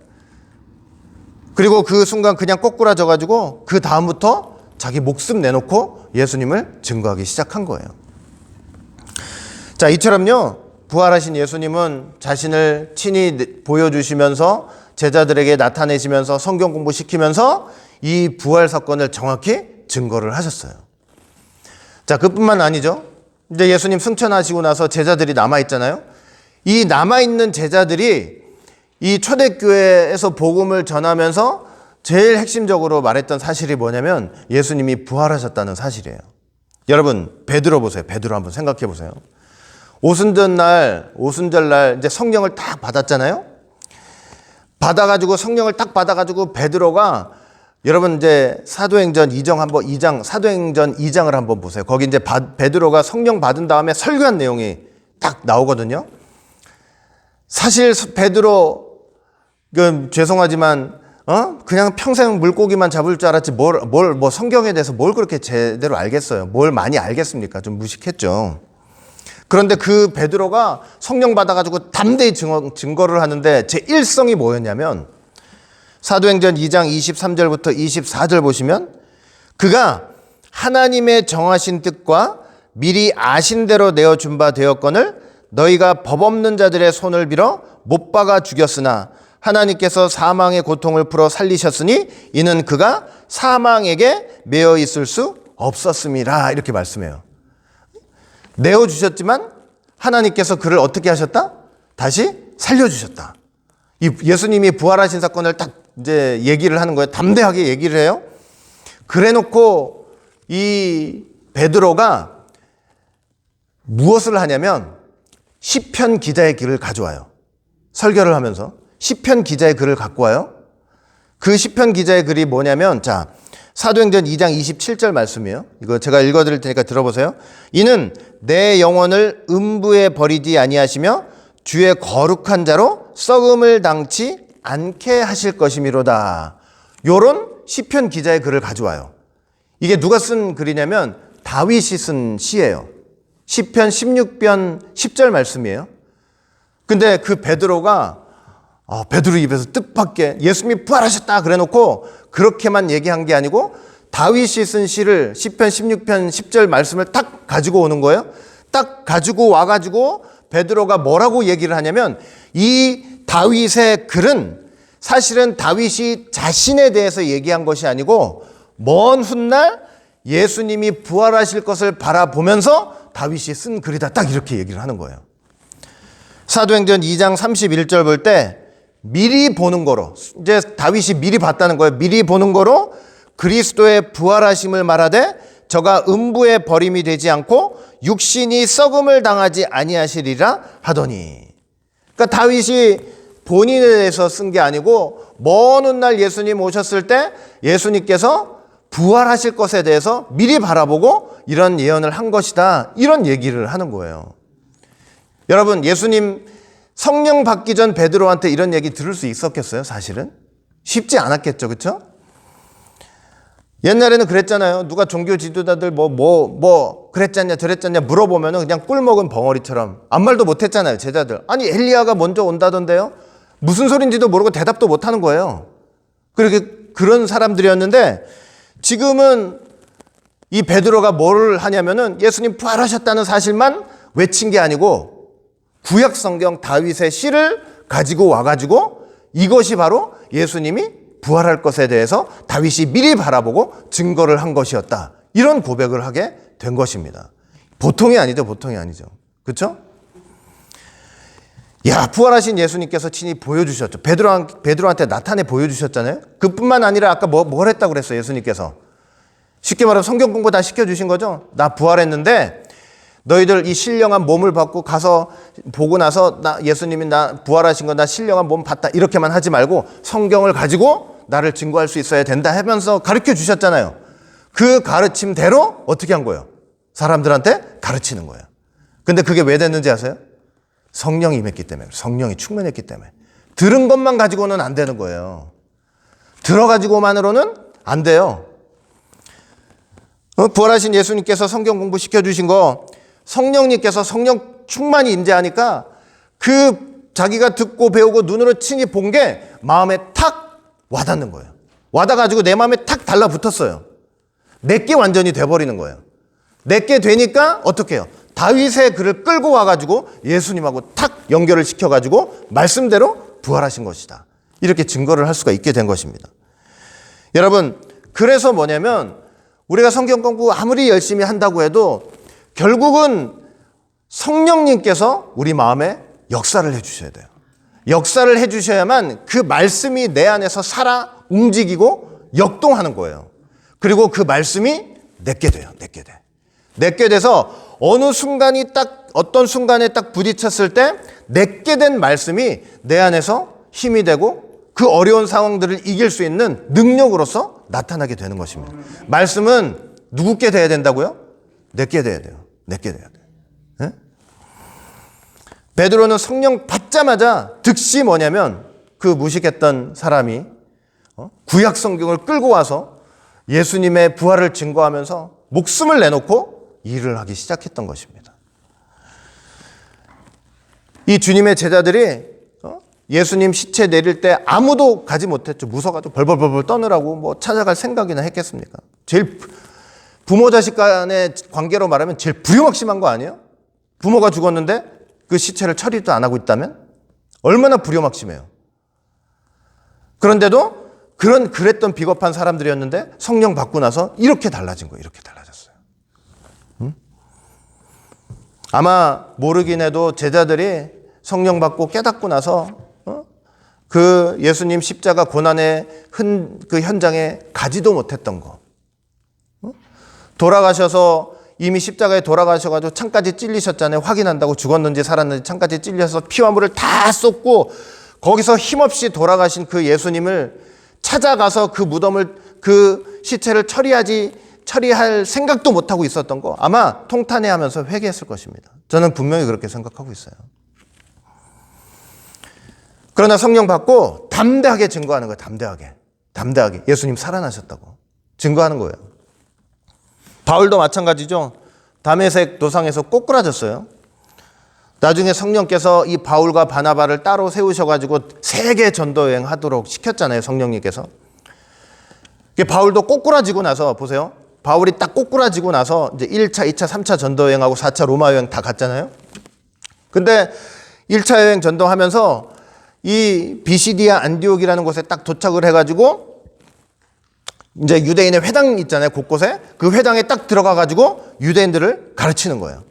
그리고 그 순간 그냥 꼬꾸라져 가지고 그 다음부터 자기 목숨 내놓고 예수님을 증거하기 시작한 거예요. 자, 이처럼요 부활하신 예수님은 자신을 친히 보여주시면서 제자들에게 나타내시면서 성경 공부시키면서 이 부활 사건을 정확히 증거를 하셨어요. 자, 그뿐만 아니죠. 이제 예수님 승천하시고 나서 제자들이 남아있잖아요. 이 남아있는 제자들이 이 초대교회에서 복음을 전하면서 제일 핵심적으로 말했던 사실이 뭐냐면 예수님이 부활하셨다는 사실이에요. 여러분, 베드로 보세요. 베드로 한번 생각해 보세요. 오순절날 이제 성령을 딱 받았잖아요. 받아가지고 성령을 딱 받아가지고 베드로가 여러분 이제 사도행전 2장을 한번 보세요. 거기 이제 베드로가 성령 받은 다음에 설교한 내용이 딱 나오거든요. 사실 베드로 죄송하지만 그냥 평생 물고기만 잡을 줄 알았지 뭐 성경에 대해서 뭘 그렇게 제대로 알겠어요. 뭘 많이 알겠습니까? 좀 무식했죠. 그런데 그 베드로가 성령 받아가지고 담대히 증거를 하는데 제 일성이 뭐였냐면 사도행전 2장 23절부터 24절 보시면 그가 하나님의 정하신 뜻과 미리 아신 대로 내어준 바 되었거늘 너희가 법 없는 자들의 손을 빌어 못 박아 죽였으나 하나님께서 사망의 고통을 풀어 살리셨으니 이는 그가 사망에게 매여 있을 수 없었음이라 이렇게 말씀해요. 내어주셨지만 하나님께서 그를 어떻게 하셨다? 다시 살려주셨다. 이 예수님이 부활하신 사건을 딱 이제 얘기를 하는 거예요. 담대하게 얘기를 해요. 그래 놓고 이 베드로가 무엇을 하냐면 시편 기자의 글을 가져와요. 설교를 하면서 시편 기자의 글을 갖고 와요. 그 시편 기자의 글이 뭐냐면 자, 사도행전 2장 27절 말씀이에요. 이거 제가 읽어드릴 테니까 들어보세요. 이는 내 영혼을 음부에 버리지 아니하시며 주의 거룩한 자로 썩음을 당치 않게 하실 것이미로다. 요런 시편 기자의 글을 가져와요. 이게 누가 쓴 글이냐면 다윗이 쓴 시예요. 시편 16편 10절 말씀이에요. 근데 그 베드로가 베드로 입에서 뜻밖의 예수님이 부활하셨다 그래놓고 그렇게만 얘기한 게 아니고 다윗이 쓴 시를 시편 16편 10절 말씀을 딱 가지고 오는 거예요. 딱 가지고 와가지고 베드로가 뭐라고 얘기를 하냐면 이 다윗의 글은 사실은 다윗이 자신에 대해서 얘기한 것이 아니고 먼 훗날 예수님이 부활하실 것을 바라보면서 다윗이 쓴 글이다. 딱 이렇게 얘기를 하는 거예요. 사도행전 2장 31절 볼 때 미리 보는 거로, 이제 다윗이 미리 봤다는 거예요. 미리 보는 거로 그리스도의 부활하심을 말하되 저가 음부의 버림이 되지 않고 육신이 썩음을 당하지 아니하시리라 하더니. 그러니까 다윗이 본인에 대해서 쓴 게 아니고 먼 훗날 예수님 오셨을 때 예수님께서 부활하실 것에 대해서 미리 바라보고 이런 예언을 한 것이다, 이런 얘기를 하는 거예요. 여러분, 예수님 성령 받기 전 베드로한테 이런 얘기 들을 수 있었겠어요? 사실은 쉽지 않았겠죠, 그렇죠? 옛날에는 그랬잖아요. 누가 종교 지도자들 그랬잖냐 저랬잖냐 물어보면은 그냥 꿀 먹은 벙어리처럼 아무 말도 못했잖아요, 제자들. 아니, 엘리야가 먼저 온다던데요? 무슨 소린지도 모르고 대답도 못하는 거예요. 그런 사람들이었는데, 지금은 이 베드로가 뭘 하냐면은 예수님 부활하셨다는 사실만 외친 게 아니고 구약 성경 다윗의 시를 가지고 와가지고 이것이 바로 예수님이 부활할 것에 대해서 다윗이 미리 바라보고 증거를 한 것이었다, 이런 고백을 하게 된 것입니다. 보통이 아니죠, 보통이 아니죠. 그렇죠? 야, 부활하신 예수님께서 친히 보여주셨죠. 베드로한테 나타내 보여주셨잖아요. 그뿐만 아니라 아까 뭘 했다고 그랬어요, 예수님께서? 쉽게 말하면 성경 공부 다 시켜주신 거죠. 나 부활했는데 너희들 이 신령한 몸을 받고 가서 보고 나서 예수님이 나 부활하신 거, 나 신령한 몸 봤다, 이렇게만 하지 말고 성경을 가지고 나를 증거할 수 있어야 된다 하면서 가르쳐 주셨잖아요. 그 가르침대로 어떻게 한 거예요? 사람들한테 가르치는 거예요. 근데 그게 왜 됐는지 아세요? 성령이 임했기 때문에, 성령이 충만했기 때문에. 들은 것만 가지고는 안 되는 거예요. 들어가지고만으로는 안 돼요. 부활하신 예수님께서 성경 공부 시켜주신 거, 성령님께서 성령 충만히 임재하니까 그 자기가 듣고 배우고 눈으로 친히 본 게 마음에 탁 와닿는 거예요. 와닿아가지고 내 마음에 탁 달라붙었어요. 내게 완전히 돼버리는 거예요. 내게 되니까 어떻게 해요? 다윗의 글을 끌고 와가지고 예수님하고 탁 연결을 시켜가지고 말씀대로 부활하신 것이다, 이렇게 증거를 할 수가 있게 된 것입니다. 여러분, 그래서 뭐냐면 우리가 성경 공부 아무리 열심히 한다고 해도 결국은 성령님께서 우리 마음에 역사를 해주셔야 돼요. 역사를 해주셔야만 그 말씀이 내 안에서 살아 움직이고 역동하는 거예요. 그리고 그 말씀이 내게 돼요. 내게 돼서 어느 순간이 어떤 순간에 딱 부딪혔을 때 내게 된 말씀이 내 안에서 힘이 되고 그 어려운 상황들을 이길 수 있는 능력으로서 나타나게 되는 것입니다. 말씀은 누구께 돼야 된다고요? 내게 돼야 돼요. 내게 돼야 돼요. 네? 베드로는 성령 받자마자 득시 뭐냐면 그 무식했던 사람이 구약 성경을 끌고 와서 예수님의 부활을 증거하면서 목숨을 내놓고 일을 하기 시작했던 것입니다. 이 주님의 제자들이 예수님 시체 내릴 때 아무도 가지 못했죠. 무서워가지고 벌벌벌 떠느라고 찾아갈 생각이나 했겠습니까? 제일 부모 자식 간의 관계로 말하면 제일 불효막심한 거 아니에요? 부모가 죽었는데 그 시체를 처리도 안 하고 있다면 얼마나 불효막심해요. 그런데도 그랬던 비겁한 사람들이었는데 성령 받고 나서 이렇게 달라진 거예요. 이렇게 달라졌어요. 아마 모르긴 해도 제자들이 성령 받고 깨닫고 나서 그 예수님 십자가 고난의 그 현장에 가지도 못했던 거, 돌아가셔서 이미 십자가에 돌아가셔가지고 창까지 찔리셨잖아요. 확인한다고 죽었는지 살았는지 창까지 찔려서 피와 물을 다 쏟고 거기서 힘없이 돌아가신 그 예수님을 찾아가서 그 무덤을, 그 시체를 처리할 생각도 못하고 있었던 거 아마 통탄해하면서 회개했을 것입니다. 저는 분명히 그렇게 생각하고 있어요. 그러나 성령 받고 담대하게 증거하는 거예요. 담대하게 예수님 살아나셨다고 증거하는 거예요. 바울도 마찬가지죠. 다메섹 도상에서 꼬꾸라졌어요. 나중에 성령께서 이 바울과 바나바를 따로 세우셔가지고 세계 전도 여행 하도록 시켰잖아요. 성령님께서. 바울도 꼬꾸라지고 나서 보세요. 바울이 딱 꼬꾸라지고 나서 이제 1차, 2차, 3차 전도 여행하고 4차 로마 여행 다 갔잖아요. 근데 1차 여행 전도하면서 이 비시디아 안디옥이라는 곳에 딱 도착을 해가지고 이제 유대인의 회당 있잖아요. 곳곳에. 그 회당에 딱 들어가가지고 유대인들을 가르치는 거예요.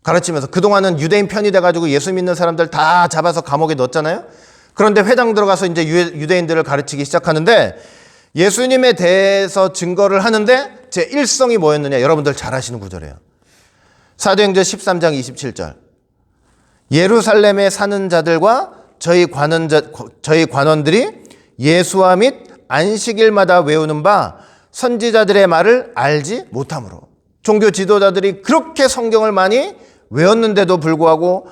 가르치면서 그동안은 유대인 편이 돼가지고 예수 믿는 사람들 다 잡아서 감옥에 넣었잖아요. 그런데 회당 들어가서 이제 유대인들을 가르치기 시작하는데 예수님에 대해서 증거를 하는데 제 일성이 뭐였느냐? 여러분들 잘 아시는 구절이에요. 사도행전 13장 27절. 예루살렘에 사는 자들과 저희 관원들이 예수와 및 안식일마다 외우는 바 선지자들의 말을 알지 못함으로. 종교 지도자들이 그렇게 성경을 많이 외웠는데도 불구하고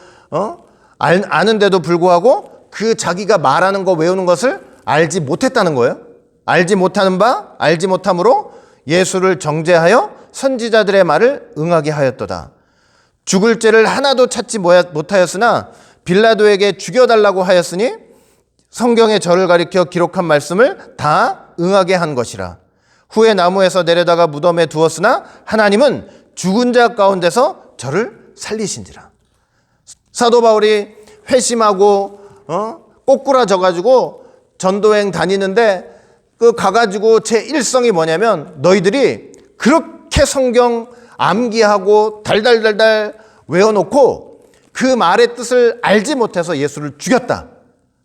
아는데도 불구하고 그 자기가 말하는 거 외우는 것을 알지 못했다는 거예요. 알지 못함으로 예수를 정죄하여 선지자들의 말을 응하게 하였도다. 죽을 죄를 하나도 찾지 못하였으나 빌라도에게 죽여달라고 하였으니 성경의 저를 가리켜 기록한 말씀을 다 응하게 한 것이라. 후에 나무에서 내려다가 무덤에 두었으나 하나님은 죽은 자 가운데서 저를 살리신지라. 사도 바울이 회심하고 꼬꾸라져가지고 전도행 다니는데 그 가가지고 제 일성이 뭐냐면 너희들이 그렇게 성경 암기하고 달달달달 외워놓고 그 말의 뜻을 알지 못해서 예수를 죽였다.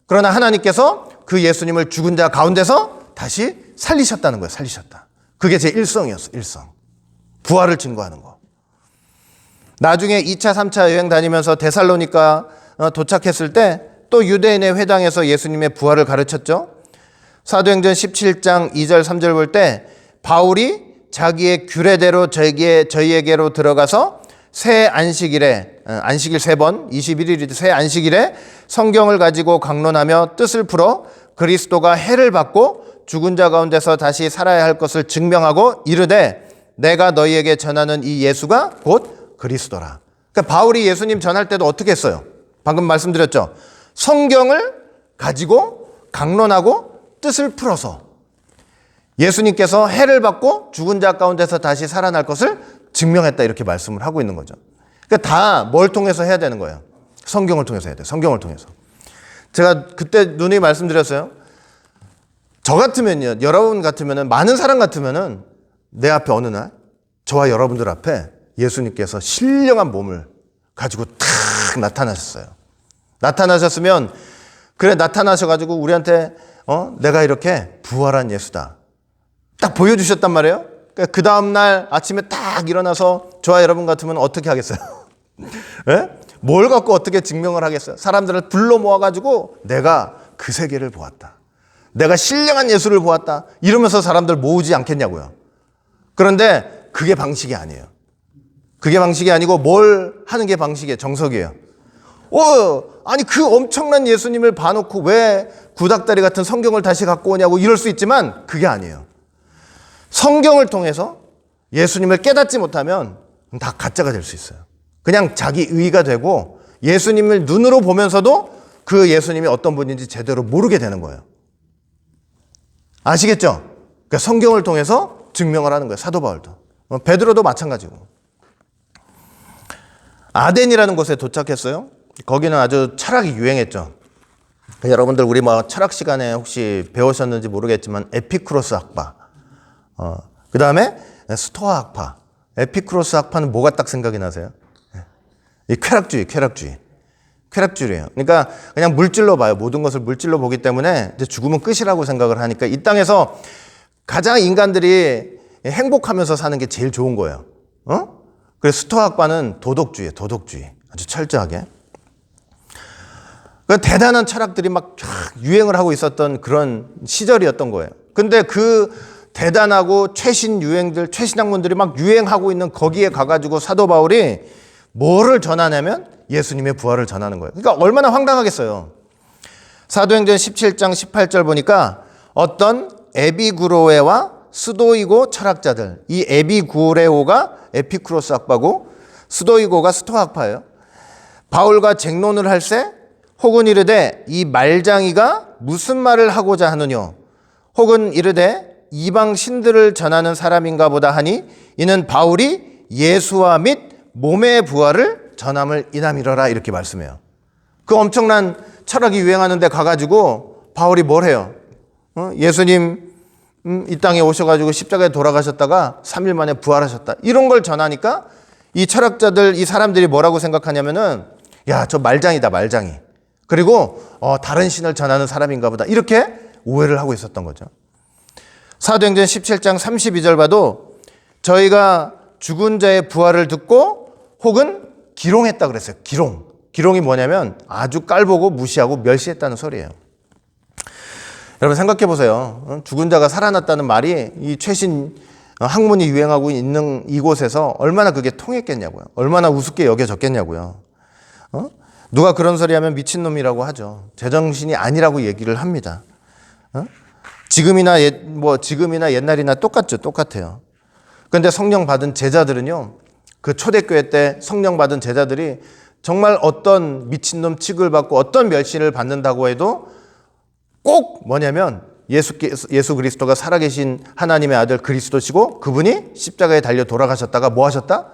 그러나 하나님께서 그 예수님을 죽은 자 가운데서 다시 살리셨다는 거예요. 살리셨다. 그게 제 일성이었어. 일성. 부활을 증거하는 거. 나중에 2차 3차 여행 다니면서 데살로니가 도착했을 때 또 유대인의 회당에서 예수님의 부활을 가르쳤죠. 사도행전 17장 2절 3절 볼 때 바울이 자기의 규례대로 저희에게로 들어가서 새 안식일에 안식일 3번 21일이 새 안식일에 성경을 가지고 강론하며 뜻을 풀어 그리스도가 해를 받고 죽은 자 가운데서 다시 살아야 할 것을 증명하고 이르되 내가 너희에게 전하는 이 예수가 곧 그리스도라. 그러니까 바울이 예수님 전할 때도 어떻게 했어요? 방금 말씀드렸죠. 성경을 가지고 강론하고 뜻을 풀어서 예수님께서 해를 받고 죽은 자 가운데서 다시 살아날 것을 증명했다 이렇게 말씀을 하고 있는 거죠. 그러니까 다 뭘 통해서 해야 되는 거예요? 성경을 통해서 해야 돼요. 성경을 통해서. 제가 그때 누누이 말씀드렸어요. 저 같으면요, 여러분 같으면은, 많은 사람 같으면은 내 앞에 어느 날 저와 여러분들 앞에 예수님께서 신령한 몸을 가지고 탁 나타나셨어요. 나타나셨으면 그래 나타나셔가지고 우리한테 내가 이렇게 부활한 예수다 딱 보여주셨단 말이에요. 그 다음날 아침에 딱 일어나서 저와 여러분 같으면 어떻게 하겠어요? 네? 뭘 갖고 어떻게 증명을 하겠어요? 사람들을 불러 모아가지고 내가 그 세계를 보았다. 내가 신령한 예수를 보았다. 이러면서 사람들 모으지 않겠냐고요. 그런데 그게 방식이 아니에요. 그게 방식이 아니고 뭘 하는 게 방식이에요. 정석이에요. 아니 그 엄청난 예수님을 봐놓고 왜 구닥다리 같은 성경을 다시 갖고 오냐고 이럴 수 있지만 그게 아니에요. 성경을 통해서 예수님을 깨닫지 못하면 다 가짜가 될 수 있어요. 그냥 자기 의가 되고 예수님을 눈으로 보면서도 그 예수님이 어떤 분인지 제대로 모르게 되는 거예요. 아시겠죠? 그러니까 성경을 통해서 증명을 하는 거예요. 사도 바울도. 베드로도 마찬가지고. 아덴이라는 곳에 도착했어요. 거기는 아주 철학이 유행했죠. 여러분들 우리 철학 시간에 혹시 배우셨는지 모르겠지만 에피쿠로스 학파, 그 다음에 스토아 학파. 에피쿠로스 학파는 뭐가 딱 생각이 나세요? 이 쾌락주의예요. 그러니까 그냥 물질로 봐요. 모든 것을 물질로 보기 때문에 이제 죽으면 끝이라고 생각을 하니까 이 땅에서 가장 인간들이 행복하면서 사는 게 제일 좋은 거예요. 그래서 스토아 학파는 도덕주의. 아주 철저하게. 그 대단한 철학들이 막 유행을 하고 있었던 그런 시절이었던 거예요. 근데 그 대단하고 최신 유행들, 최신 학문들이 막 유행하고 있는 거기에 가가지고 사도 바울이 뭐를 전하냐면 예수님의 부활을 전하는 거예요. 그러니까 얼마나 황당하겠어요. 사도행전 17장 18절 보니까 어떤 에비구로에와 스도이고 철학자들, 이 에비구레오가 에피쿠로스 학파고 스도이고가 스토아 학파예요. 바울과 쟁론을 할세 혹은 이르되 이 말장이가 무슨 말을 하고자 하느뇨 혹은 이르되 이방 신들을 전하는 사람인가 보다 하니 이는 바울이 예수와 및 몸의 부활을 전함을 이남이러라 이렇게 말씀해요. 그 엄청난 철학이 유행하는 데 가가지고 바울이 뭘 해요? 예수님 이 땅에 오셔가지고 십자가에 돌아가셨다가 3일 만에 부활하셨다. 이런 걸 전하니까 이 철학자들, 이 사람들이 뭐라고 생각하냐면은 야, 저 말장이다, 말장이. 그리고 다른 신을 전하는 사람인가 보다. 이렇게 오해를 하고 있었던 거죠. 사도행전 17장 32절 봐도 저희가 죽은 자의 부활을 듣고 혹은 기롱했다 그랬어요. 기롱. 기롱이 뭐냐면 아주 깔보고 무시하고 멸시했다는 소리예요. 여러분 생각해 보세요. 죽은 자가 살아났다는 말이 이 최신 학문이 유행하고 있는 이곳에서 얼마나 그게 통했겠냐고요. 얼마나 우습게 여겨졌겠냐고요. 누가 그런 소리 하면 미친놈이라고 하죠. 제정신이 아니라고 얘기를 합니다. 지금이나 옛날이나 똑같아요. 그런데 성령 받은 제자들은요, 그 초대교회 때 성령 받은 제자들이 정말 어떤 미친놈 취급을 받고 어떤 멸시를 받는다고 해도 꼭 뭐냐면 예수 그리스도가 살아계신 하나님의 아들 그리스도시고 그분이 십자가에 달려 돌아가셨다가 뭐 하셨다?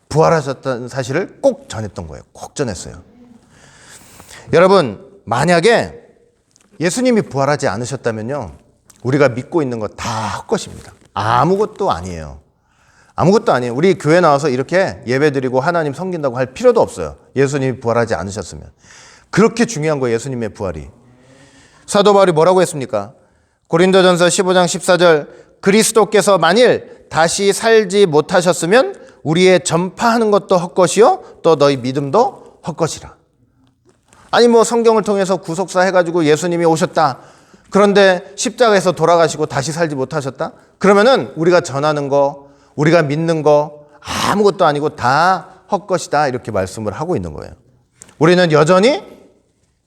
부활하셨다는 사실을 꼭 전했던 거예요. 꼭 전했어요. 여러분, 만약에 예수님이 부활하지 않으셨다면요, 우리가 믿고 있는 거 다 헛것입니다. 아무것도 아니에요. 아무것도 아니에요. 우리 교회 나와서 이렇게 예배드리고 하나님 섬긴다고 할 필요도 없어요. 예수님이 부활하지 않으셨으면. 그렇게 중요한 거예요, 예수님의 부활이. 사도 바울이 뭐라고 했습니까? 고린도전서 15장 14절, 그리스도께서 만일 다시 살지 못하셨으면 우리의 전파하는 것도 헛것이요 또 너희 믿음도 헛것이라. 아니 뭐 성경을 통해서 구속사 해가지고 예수님이 오셨다. 그런데 십자가에서 돌아가시고 다시 살지 못하셨다? 그러면은 우리가 전하는 거, 우리가 믿는 거 아무것도 아니고 다 헛것이다. 이렇게 말씀을 하고 있는 거예요. 우리는 여전히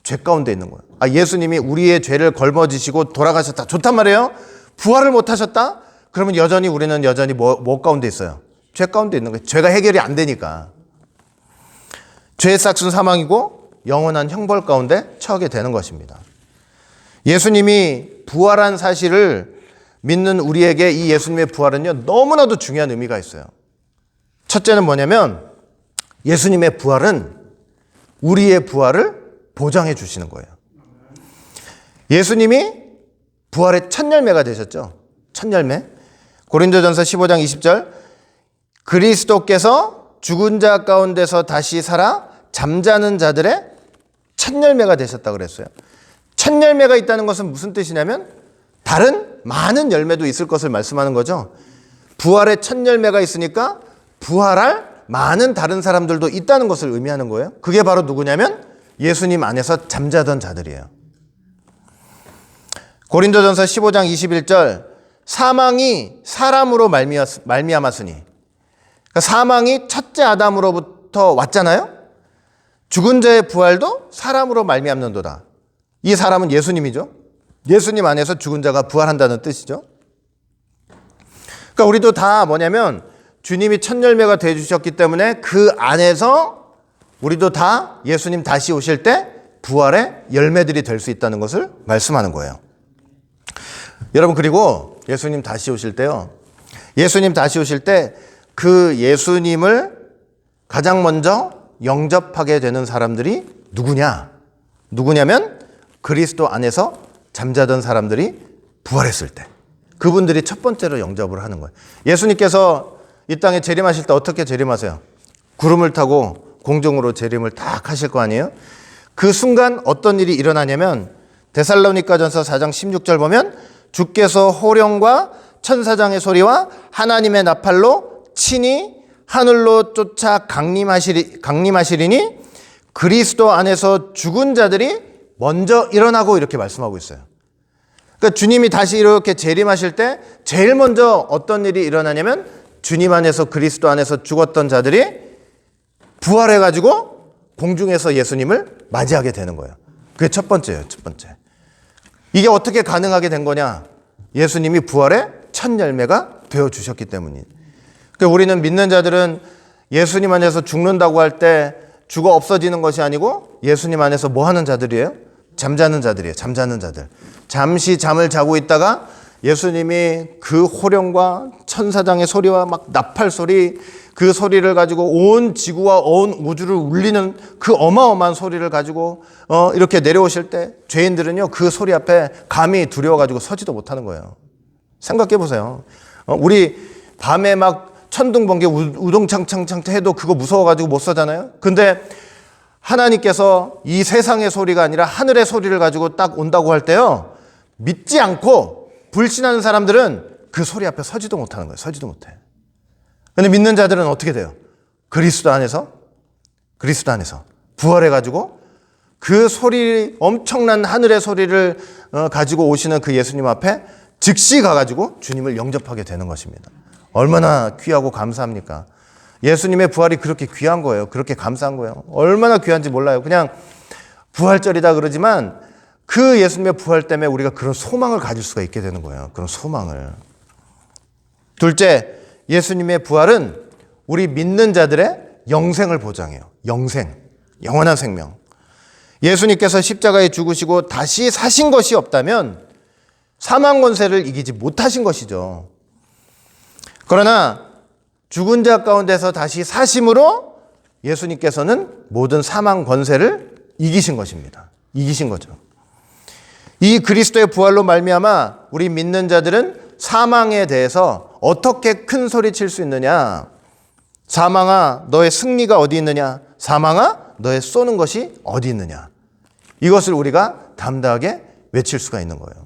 죄 가운데 있는 거예요. 예수님이 우리의 죄를 걸머지시고 돌아가셨다. 좋단 말이에요. 부활을 못하셨다? 그러면 우리는 여전히 뭐 가운데 있어요? 죄 가운데 있는 거예요. 죄가 해결이 안 되니까. 죄의 싹은 사망이고 영원한 형벌 가운데 처하게 되는 것입니다. 예수님이 부활한 사실을 믿는 우리에게 이 예수님의 부활은요, 너무나도 중요한 의미가 있어요. 첫째는 뭐냐면 예수님의 부활은 우리의 부활을 보장해 주시는 거예요. 예수님이 부활의 첫 열매가 되셨죠. 첫 열매. 고린도전서 15장 20절, 그리스도께서 죽은 자 가운데서 다시 살아 잠자는 자들의 첫 열매가 되셨다 그랬어요. 첫 열매가 있다는 것은 무슨 뜻이냐면 다른 많은 열매도 있을 것을 말씀하는 거죠. 부활의 첫 열매가 있으니까 부활할 많은 다른 사람들도 있다는 것을 의미하는 거예요. 그게 바로 누구냐면 예수님 안에서 잠자던 자들이에요. 고린도전서 15장 21절, 사망이 사람으로 말미암았으니, 그러니까 사망이 첫째 아담으로부터 왔잖아요. 죽은 자의 부활도 사람으로 말미암는도다. 이 사람은 예수님이죠. 예수님 안에서 죽은 자가 부활한다는 뜻이죠. 그러니까 우리도 다 뭐냐면 주님이 첫 열매가 되어 주셨기 때문에 그 안에서 우리도 다 예수님 다시 오실 때 부활의 열매들이 될 수 있다는 것을 말씀하는 거예요. 여러분, 그리고 예수님 다시 오실 때요, 예수님 다시 오실 때 그 예수님을 가장 먼저 영접하게 되는 사람들이 누구냐면 그리스도 안에서 잠자던 사람들이 부활했을 때 그분들이 첫 번째로 영접을 하는 거예요. 예수님께서 이 땅에 재림하실 때 어떻게 재림하세요? 구름을 타고 공중으로 재림을 딱 하실 거 아니에요? 그 순간 어떤 일이 일어나냐면 데살로니가전서 4장 16절 보면 주께서 호령과 천사장의 소리와 하나님의 나팔로 친히 하늘로 쫓아 강림하시리니 그리스도 안에서 죽은 자들이 먼저 일어나고, 이렇게 말씀하고 있어요. 그러니까 주님이 다시 이렇게 재림하실 때 제일 먼저 어떤 일이 일어나냐면 주님 안에서, 그리스도 안에서 죽었던 자들이 부활해가지고 공중에서 예수님을 맞이하게 되는 거예요. 그게 첫 번째예요. 첫 번째. 이게 어떻게 가능하게 된 거냐? 예수님이 부활의 첫 열매가 되어주셨기 때문이에요. 그러니까 우리는 믿는 자들은 예수님 안에서 죽는다고 할 때 죽어 없어지는 것이 아니고 예수님 안에서 뭐 하는 자들이에요? 잠자는 자들이에요. 잠자는 자들. 잠시 잠을 자고 있다가 예수님이 그 호령과 천사장의 소리와 막 나팔 소리, 그 소리를 가지고 온 지구와 온 우주를 울리는 그 어마어마한 소리를 가지고 이렇게 내려오실 때 죄인들은요, 그 소리 앞에 감히 두려워가지고 서지도 못하는 거예요. 생각해 보세요. 우리 밤에 막 천둥번개 우동창창창 해도 그거 무서워가지고 못 서잖아요. 근데 하나님께서 이 세상의 소리가 아니라 하늘의 소리를 가지고 딱 온다고 할 때요, 믿지 않고 불신하는 사람들은 그 소리 앞에 서지도 못하는 거예요. 서지도 못해. 근데 믿는 자들은 어떻게 돼요? 그리스도 안에서 부활해가지고 그 소리, 엄청난 하늘의 소리를 가지고 오시는 그 예수님 앞에 즉시 가가지고 주님을 영접하게 되는 것입니다. 얼마나 귀하고 감사합니까? 예수님의 부활이 그렇게 귀한 거예요. 그렇게 감사한 거예요. 얼마나 귀한지 몰라요. 그냥 부활절이다 그러지만 그 예수님의 부활 때문에 우리가 그런 소망을 가질 수가 있게 되는 거예요. 그런 소망을. 둘째, 예수님의 부활은 우리 믿는 자들의 영생을 보장해요. 영생, 영원한 생명. 예수님께서 십자가에 죽으시고 다시 사신 것이 없다면 사망 권세를 이기지 못하신 것이죠. 그러나 죽은 자 가운데서 다시 사심으로 예수님께서는 모든 사망 권세를 이기신 것입니다. 이기신 거죠. 이 그리스도의 부활로 말미암아 우리 믿는 자들은 사망에 대해서 어떻게 큰 소리 칠 수 있느냐? 사망아, 너의 승리가 어디 있느냐? 사망아, 너의 쏘는 것이 어디 있느냐? 이것을 우리가 담대하게 외칠 수가 있는 거예요.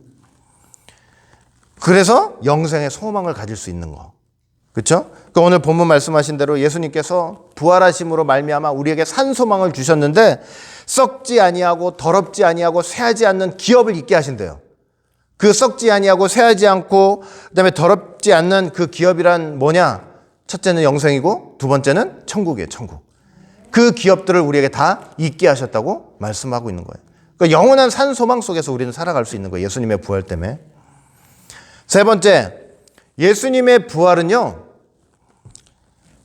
그래서 영생의 소망을 가질 수 있는 거. 그렇죠? 그러니까 오늘 본문 말씀하신 대로 예수님께서 부활하심으로 말미암아 우리에게 산 소망을 주셨는데 썩지 아니하고 더럽지 아니하고 쇠하지 않는 기업을 있게 하신대요. 그 썩지 아니하고 쇠하지 않고 그다음에 더럽지 않는 그 기업이란 뭐냐? 첫째는 영생이고 두 번째는 천국이에요. 천국. 그 기업들을 우리에게 다 있게 하셨다고 말씀하고 있는 거예요. 그러니까 영원한 산 소망 속에서 우리는 살아갈 수 있는 거예요. 예수님의 부활 때문에. 세 번째, 예수님의 부활은요,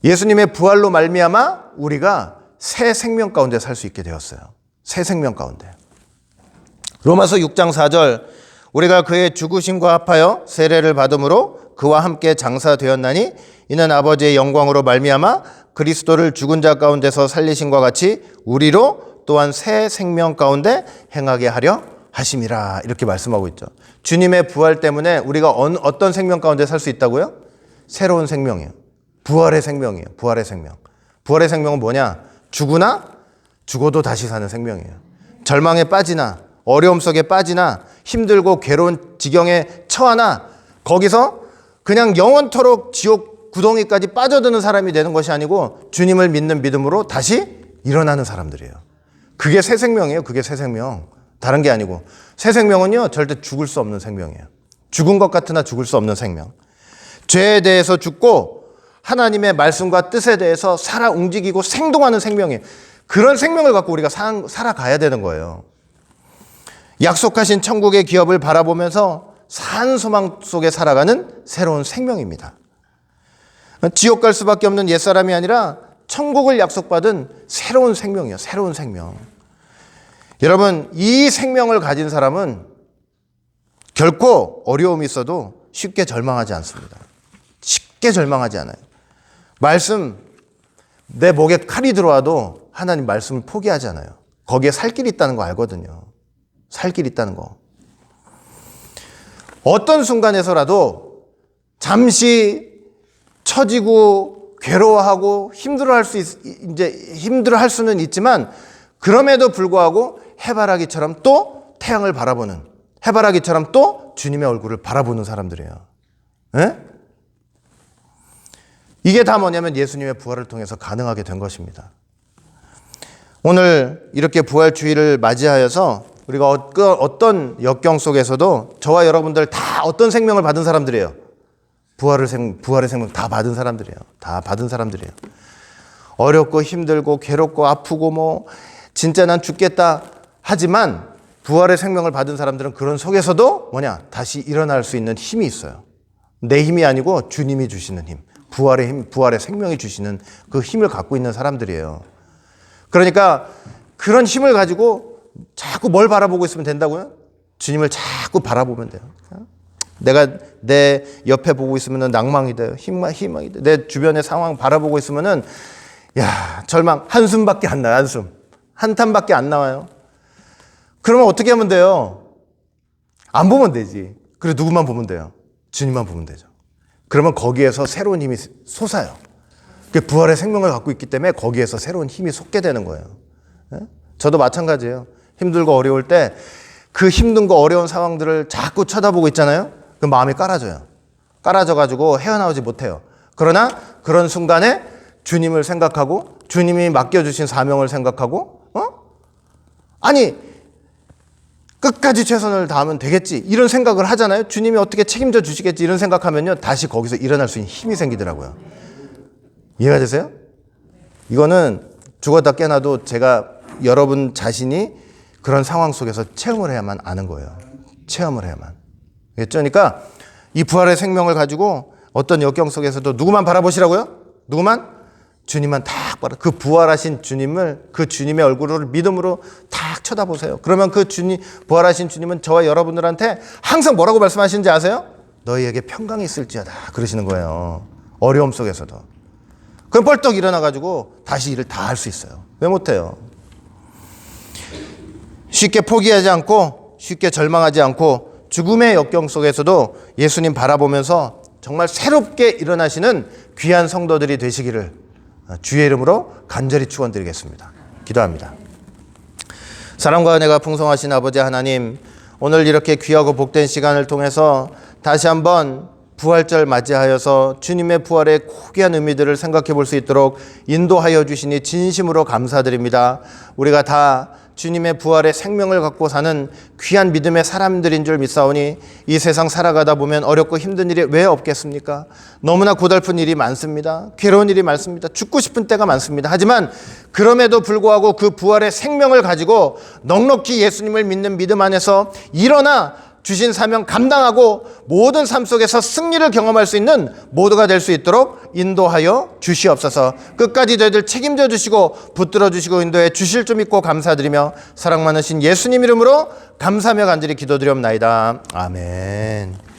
예수님의 부활로 말미암아 우리가 새 생명 가운데 살 수 있게 되었어요. 새 생명 가운데. 로마서 6장 4절, 우리가 그의 죽으심과 합하여 세례를 받음으로 그와 함께 장사되었나니 이는 아버지의 영광으로 말미암아 그리스도를 죽은 자 가운데서 살리신과 같이 우리로 또한 새 생명 가운데 행하게 하려 하심이라. 이렇게 말씀하고 있죠. 주님의 부활 때문에 우리가 어떤 생명 가운데 살 수 있다고요? 새로운 생명이에요. 부활의 생명이에요. 부활의 생명. 부활의 생명은 뭐냐? 죽어도 다시 사는 생명이에요. 절망에 빠지나 어려움 속에 빠지나 힘들고 괴로운 지경에 처하나 거기서 그냥 영원토록 지옥 구덩이까지 빠져드는 사람이 되는 것이 아니고 주님을 믿는 믿음으로 다시 일어나는 사람들이에요. 그게 새 생명이에요. 그게 새 생명. 다른 게 아니고 새 생명은요 절대 죽을 수 없는 생명이에요. 죽은 것 같으나 죽을 수 없는 생명. 죄에 대해서 죽고 하나님의 말씀과 뜻에 대해서 살아 움직이고 생동하는 생명이에요. 그런 생명을 갖고 우리가 살아가야 되는 거예요. 약속하신 천국의 기업을 바라보면서 산 소망 속에 살아가는 새로운 생명입니다. 지옥 갈 수밖에 없는 옛사람이 아니라 천국을 약속받은 새로운 생명이에요. 새로운 생명. 여러분, 이 생명을 가진 사람은 결코 어려움이 있어도 쉽게 절망하지 않습니다. 쉽게 절망하지 않아요. 말씀, 내 목에 칼이 들어와도 하나님 말씀을 포기하지 않아요. 거기에 살 길이 있다는 거 알거든요. 살 길이 있다는 거. 어떤 순간에서라도 잠시 처지고 괴로워하고 힘들어할 수는 있지만 그럼에도 불구하고 해바라기처럼 또 태양을 바라보는, 해바라기처럼 또 주님의 얼굴을 바라보는 사람들이에요. 에? 이게 다 뭐냐면 예수님의 부활을 통해서 가능하게 된 것입니다. 오늘 이렇게 부활 주일을 맞이하여서 우리가 어떤 역경 속에서도 저와 여러분들 다 어떤 생명을 받은 사람들이에요. 부활의 생명 다 받은 사람들이에요. 다 받은 사람들이에요. 어렵고 힘들고 괴롭고 아프고 진짜 난 죽겠다 하지만 부활의 생명을 받은 사람들은 그런 속에서도 다시 일어날 수 있는 힘이 있어요. 내 힘이 아니고 주님이 주시는 힘. 부활의 힘, 부활의 생명이 주시는 그 힘을 갖고 있는 사람들이에요. 그러니까 그런 힘을 가지고 자꾸 뭘 바라보고 있으면 된다고요? 주님을 자꾸 바라보면 돼요. 내가 내 옆에 보고 있으면 낭망이 돼요. 희망이 돼요. 내 주변의 상황 바라보고 있으면은 절망, 한숨밖에 안 나요. 한숨. 한탄밖에 안 나와요. 그러면 어떻게 하면 돼요? 안 보면 되지. 그래 누구만 보면 돼요? 주님만 보면 되죠. 그러면 거기에서 새로운 힘이 솟아요. 부활의 생명을 갖고 있기 때문에 거기에서 새로운 힘이 솟게 되는 거예요. 저도 마찬가지예요. 힘들고 어려울 때 그 힘든 거 어려운 상황들을 자꾸 쳐다보고 있잖아요. 그럼 마음이 깔아져요. 깔아져가지고 헤어나오지 못해요. 그러나 그런 순간에 주님을 생각하고 주님이 맡겨주신 사명을 생각하고 아니 끝까지 최선을 다하면 되겠지 이런 생각을 하잖아요. 주님이 어떻게 책임져 주시겠지 이런 생각하면요 다시 거기서 일어날 수 있는 힘이 생기더라고요. 이해가 되세요? 이거는 죽었다 깨나도 제가 여러분 자신이 그런 상황 속에서 체험을 해야만 아는 거예요. 체험을 해야만. 그러니까 이 부활의 생명을 가지고 어떤 역경 속에서도 누구만 바라보시라고요? 누구만? 주님만 딱 그 부활하신 주님을, 그 주님의 얼굴을 믿음으로 딱 쳐다보세요. 그러면 그 주님, 부활하신 주님은 저와 여러분들한테 항상 뭐라고 말씀하시는지 아세요? 너희에게 평강이 있을지어다 그러시는 거예요. 어려움 속에서도. 그럼 벌떡 일어나가지고 다시 일을 다 할 수 있어요. 왜 못해요? 쉽게 포기하지 않고 쉽게 절망하지 않고 죽음의 역경 속에서도 예수님 바라보면서 정말 새롭게 일어나시는 귀한 성도들이 되시기를 주의 이름으로 간절히 축원드리겠습니다. 기도합니다. 사랑과 은혜가 풍성하신 아버지 하나님, 오늘 이렇게 귀하고 복된 시간을 통해서 다시 한번 부활절 맞이하여서 주님의 부활의 고귀한 의미들을 생각해 볼 수 있도록 인도하여 주시니 진심으로 감사드립니다. 우리가 다 주님의 부활의 생명을 갖고 사는 귀한 믿음의 사람들인 줄 믿사오니 이 세상 살아가다 보면 어렵고 힘든 일이 왜 없겠습니까? 너무나 고달픈 일이 많습니다. 괴로운 일이 많습니다. 죽고 싶은 때가 많습니다. 하지만 그럼에도 불구하고 그 부활의 생명을 가지고 넉넉히 예수님을 믿는 믿음 안에서 일어나 주신 사명 감당하고 모든 삶 속에서 승리를 경험할 수 있는 모두가 될 수 있도록 인도하여 주시옵소서. 끝까지 저희들 책임져 주시고 붙들어 주시고 인도해 주실 줄 믿고 감사드리며 사랑 많으신 예수님 이름으로 감사하며 간절히 기도드리옵나이다. 아멘.